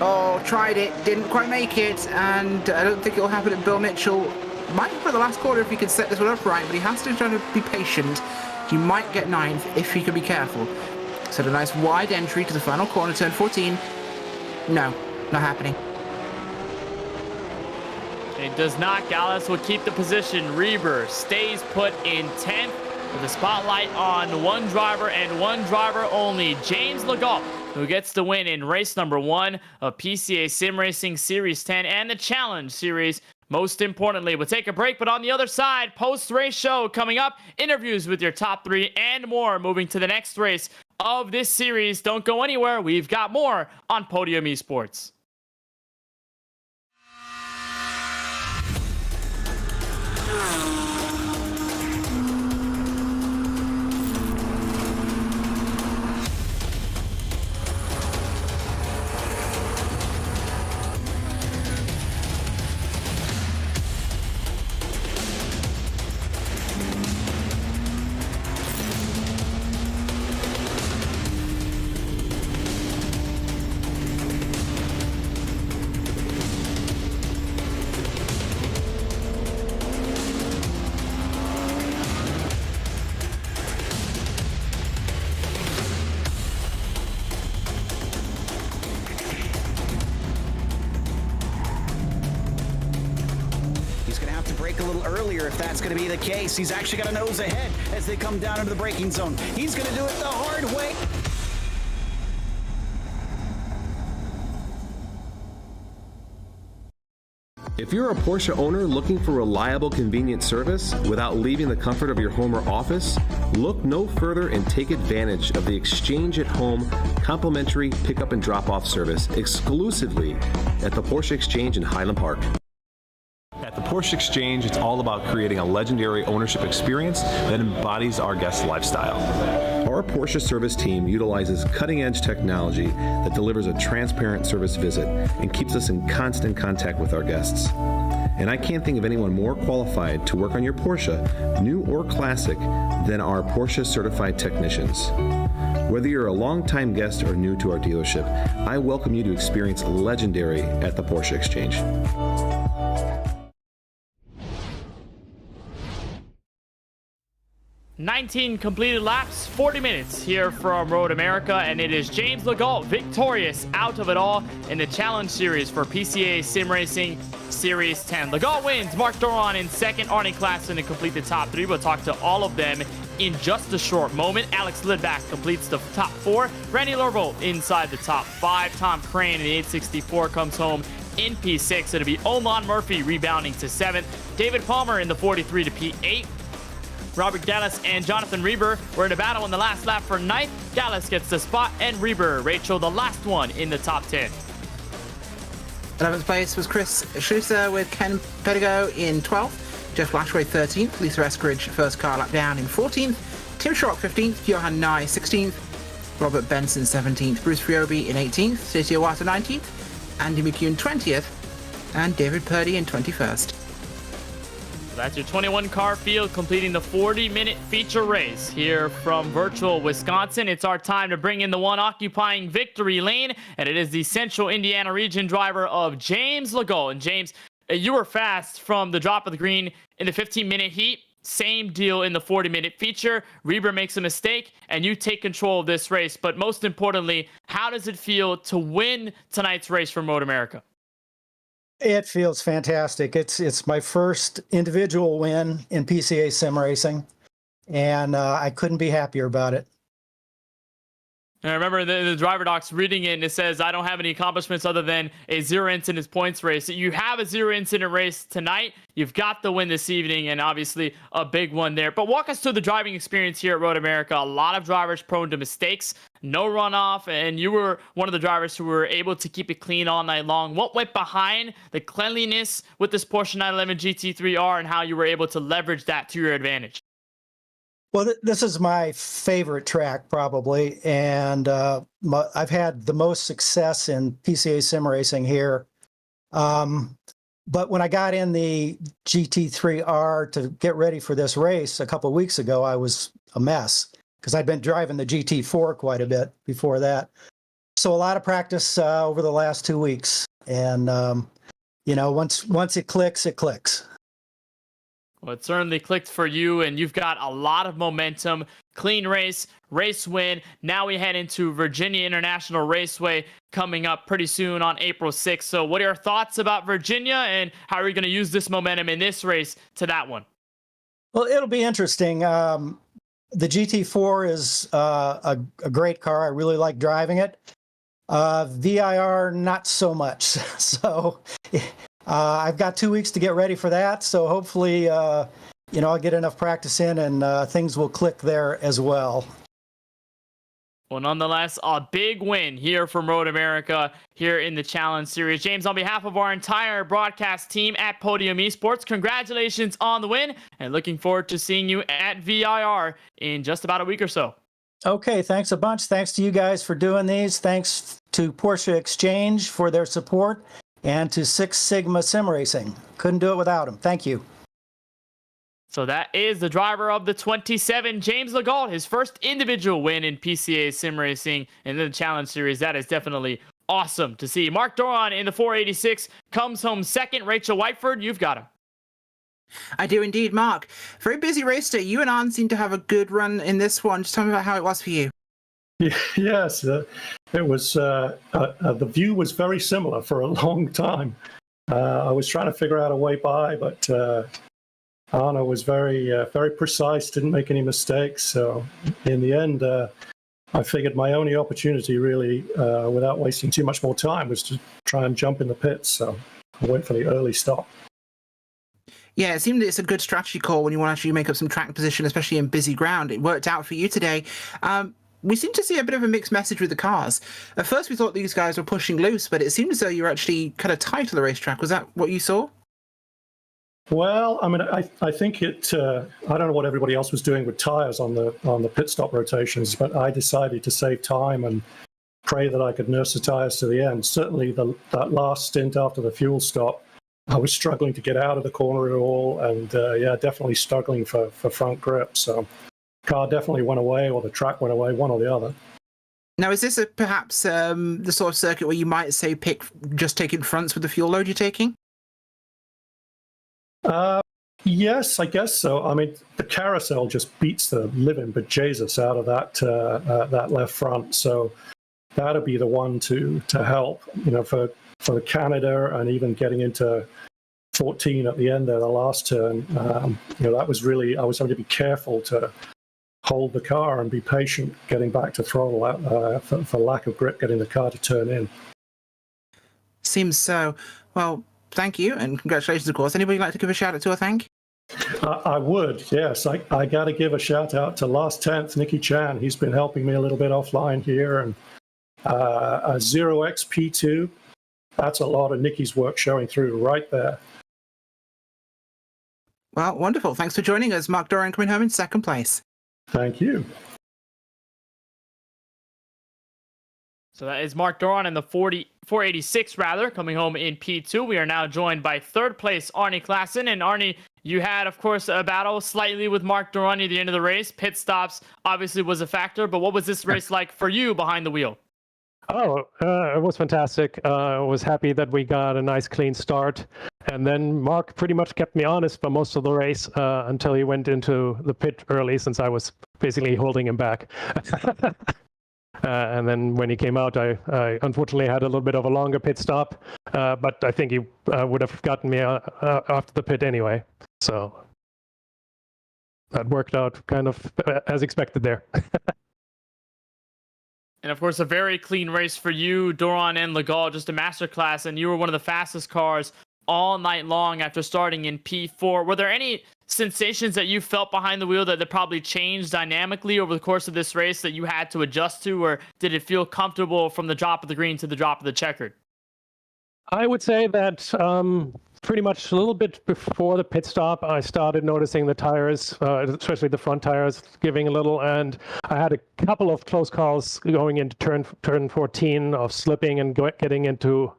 Oh, tried it, didn't quite make it, and I don't think it'll happen at Bill Mitchell. Might for the last quarter if he could set this one up right, but he has to try to be patient. He might get 9th if he can be careful. So a nice wide entry to the final corner, turn 14. No, not happening. It does not. Gallus will keep the position. Reber stays put in 10th with the spotlight on one driver and one driver only. James Legault, who gets the win in race number 1 of PCA Sim Racing Series 10 and the Challenge Series. Most importantly, we'll take a break, but on the other side, post-race show coming up, interviews with your top 3 and more, moving to the next race of this series. Don't go anywhere. We've got more on Podium Esports. He's going to have to brake a little earlier if that's going to be the case. He's actually got a nose ahead as they come down into the braking zone. He's going to do it the hard way. If you're a Porsche owner looking for reliable, convenient service without leaving the comfort of your home or office, look no further and take advantage of the Exchange at Home complimentary pickup and drop-off service exclusively at the Porsche Exchange in Highland Park. At the Porsche Exchange, it's all about creating a legendary ownership experience that embodies our guest lifestyle. Our Porsche service team utilizes cutting-edge technology that delivers a transparent service visit and keeps us in constant contact with our guests. And I can't think of anyone more qualified to work on your Porsche, new or classic, than our Porsche certified technicians. Whether you're a longtime guest or new to our dealership, I welcome you to experience legendary at the Porsche Exchange. 19 completed laps, 40 minutes here from Road America, and it is James Legault victorious out of it all in the Challenge Series for PCA Sim Racing Series 10. Legault wins, Mark Doron in second, Arnie Klassen to complete the top three. We'll talk to all of them in just a short moment. Alex Lidback completes the top four. Randy Lervold inside the top five. Tom Crane in the 864 comes home in P6. It'll be Oman Murphy rebounding to seventh. David Palmer in the 43 to P8. Robert Gallus and Jonathan Reber were in a battle in the last lap for ninth. Gallus gets the spot, and Reber, Rachel, the last one in the top 10. 11th place was Chris Schuster with Ken Pedigo in 12th. Jeff Lashway 13th. Lisa Eskridge first car lap down in 14th. Tim Schrock 15th. Johan Nye 16th. Robert Benson 17th. Bruce Friobi in 18th. Stacey Owata 19th. Andy McCune 20th. And David Purdy in 21st. That's your 21-car field completing the 40-minute feature race here from virtual Wisconsin. It's our time to bring in the one occupying victory lane, and it is the Central Indiana region driver of James Legault. And James, you were fast from the drop of the green in the 15-minute heat. Same deal in the 40-minute feature. Reber makes a mistake, and you take control of this race. But most importantly, how does it feel to win tonight's race for Road America? It feels fantastic. It's my first individual win in PCA sim racing, and I couldn't be happier about it. And I remember the driver docs reading it, and it says, I don't have any accomplishments other than a zero incident points race. You have a zero incident race tonight. You've got the win this evening, and obviously a big one there. But walk us through the driving experience here at Road America. A lot of drivers prone to mistakes, no runoff, and you were one of the drivers who were able to keep it clean all night long. What went behind the cleanliness with this Porsche 911 GT3R and how you were able to leverage that to your advantage? Well, this is my favorite track probably, and I've had the most success in PCA sim racing here. But when I got in the GT3R to get ready for this race a couple of weeks ago, I was a mess because I'd been driving the GT4 quite a bit before that. So a lot of practice over the last 2 weeks, and once it clicks, it clicks. Well, it certainly clicked for you, and you've got a lot of momentum. Clean race, race win. Now we head into Virginia International Raceway coming up pretty soon on April 6th. So what are your thoughts about Virginia, and how are you going to use this momentum in this race to that one? Well, it'll be interesting. The GT4 is a great car. I really like driving it. VIR, not so much. So I've got 2 weeks to get ready for that. So hopefully, I'll get enough practice in and things will click there as well. Well, nonetheless, a big win here from Road America here in the Challenge Series. James, on behalf of our entire broadcast team at Podium Esports, congratulations on the win, and looking forward to seeing you at VIR in just about a week or so. Okay, thanks a bunch. Thanks to you guys for doing these. Thanks to Porsche Exchange for their support, and to Six Sigma Sim Racing. Couldn't do it without them. Thank you. So that is the driver of the 27, James Legault, his first individual win in PCA sim racing in the Challenge Series. That is definitely awesome to see. Mark Doron in the 486 comes home second. Rachel Whiteford, you've got him. I do indeed, Mark. Very busy race day. You and Arn seem to have a good run in this one. Just tell me about how it was for you. Yes, it was. The view was very similar for a long time. I was trying to figure out a way by, but Arno was very precise, didn't make any mistakes. So in the end, I figured my only opportunity really, without wasting too much more time, was to try and jump in the pits. So I went for the early stop. Yeah, it seemed it's a good strategy call when you want to actually make up some track position, especially in busy ground. It worked out for you today. We seem to see a bit of a mixed message with the cars. At first, we thought these guys were pushing loose, but it seemed as though you were actually kind of tight to the racetrack. Was that what you saw? Well, I mean, I think it. I don't know what everybody else was doing with tires on the pit stop rotations, but I decided to save time and pray that I could nurse the tires to the end. Certainly, that last stint after the fuel stop, I was struggling to get out of the corner at all, and definitely struggling for front grip. So, car definitely went away, or the track went away, one or the other. Now, is this perhaps the sort of circuit where you might say just taking fronts with the fuel load you're taking? Yes, I guess so. I mean, the carousel just beats the living bejesus out of that left front. So that'll be the one to help, for Canada, and even getting into 14 at the end there, the last turn. That was really, I was having to be careful to hold the car and be patient getting back to throttle for lack of grip, getting the car to turn in. Seems so. Well, thank you, and congratulations, of course. Anybody like to give a shout out to or thank? I would, yes. I got to give a shout out to last 10th, Nicky Chan. He's been helping me a little bit offline here. And a 0xP2, that's a lot of Nicky's work showing through right there. Well, wonderful. Thanks for joining us. Mark Doran coming home in second place. Thank you. So that is Mark Doron in the 486 coming home in P2. We are now joined by third place Arnie Klassen. And Arnie, you had, of course, a battle slightly with Mark Doron near the end of the race. Pit stops obviously was a factor, but what was this race like for you behind the wheel? It was fantastic. I was happy that we got a nice clean start. And then Mark pretty much kept me honest for most of the race until he went into the pit early, since I was basically holding him back. And then when he came out, I unfortunately had a little bit of a longer pit stop, but I think he would have gotten me after the pit anyway. So that worked out kind of as expected there. And of course, a very clean race for you, Doron and Legault, just a masterclass, and you were one of the fastest cars all night long after starting in P4. Were there any sensations that you felt behind the wheel that probably changed dynamically over the course of this race that you had to adjust to, or did it feel comfortable from the drop of the green to the drop of the checkered? I would say that pretty much a little bit before the pit stop, I started noticing the tires, especially the front tires, giving a little, and I had a couple of close calls going into turn 14 of slipping and getting into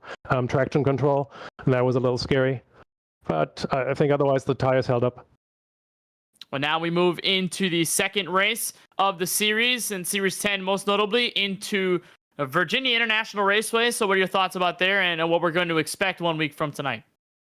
traction control, and that was a little scary. But I think otherwise the tires held up. Well, now we move into the second race of the series, and Series 10 most notably into Virginia International Raceway. So what are your thoughts about there, and what we're going to expect 1 week from tonight?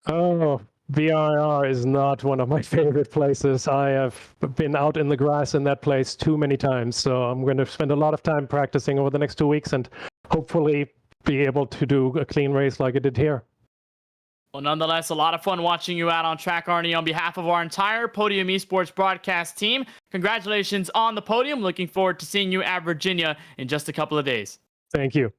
Oh, VIR is not one of my favorite places. I have been out in the grass in that place too many times, so I'm going to spend a lot of time practicing over the next 2 weeks and hopefully be able to do a clean race like I did here. Well, nonetheless, a lot of fun watching you out on track, Arnie. On behalf of our entire Podium Esports broadcast team, congratulations on the podium. Looking forward to seeing you at Virginia in just a couple of days. Thank you.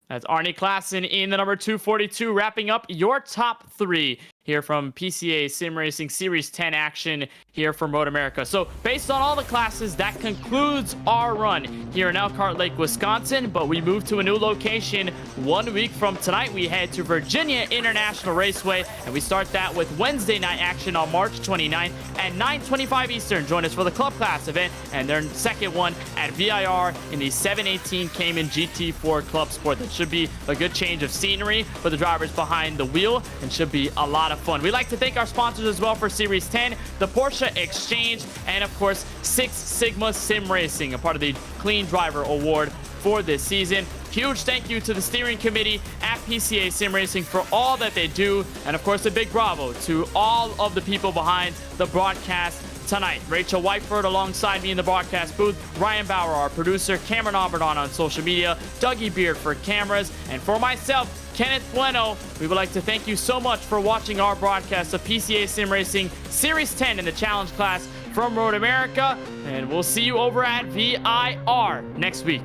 That's Arnie Klassen in the number 242, wrapping up your top three here from PCA Sim Racing Series 10 action here from Road America. So based on all the classes, that concludes our run here in Elkhart Lake, Wisconsin. But we move to a new location 1 week from tonight. We head to Virginia International Raceway, and we start that with Wednesday night action on March 29th at 9:25 Eastern. Join us for the Club Class event and their second one at VIR in the 718 Cayman GT4 Club Sport. That should be a good change of scenery for the drivers behind the wheel and should be a lot of fun. We'd like to thank our sponsors as well for Series 10, the Porsche Exchange, and of course, Six Sigma Sim Racing, a part of the Clean Driver Award for this season. Huge thank you to the steering committee at PCA Sim Racing for all that they do. And of course, a big bravo to all of the people behind the broadcast tonight. Rachel Whiteford alongside me in the broadcast booth, Ryan Bauer, our producer, Cameron Auberdon on social media, Dougie Beard for cameras, and for myself, Kenneth Bueno. We would like to thank you so much for watching our broadcast of PCA Sim Racing Series 10 in the Challenge class from Road America, and we'll see you over at VIR next week.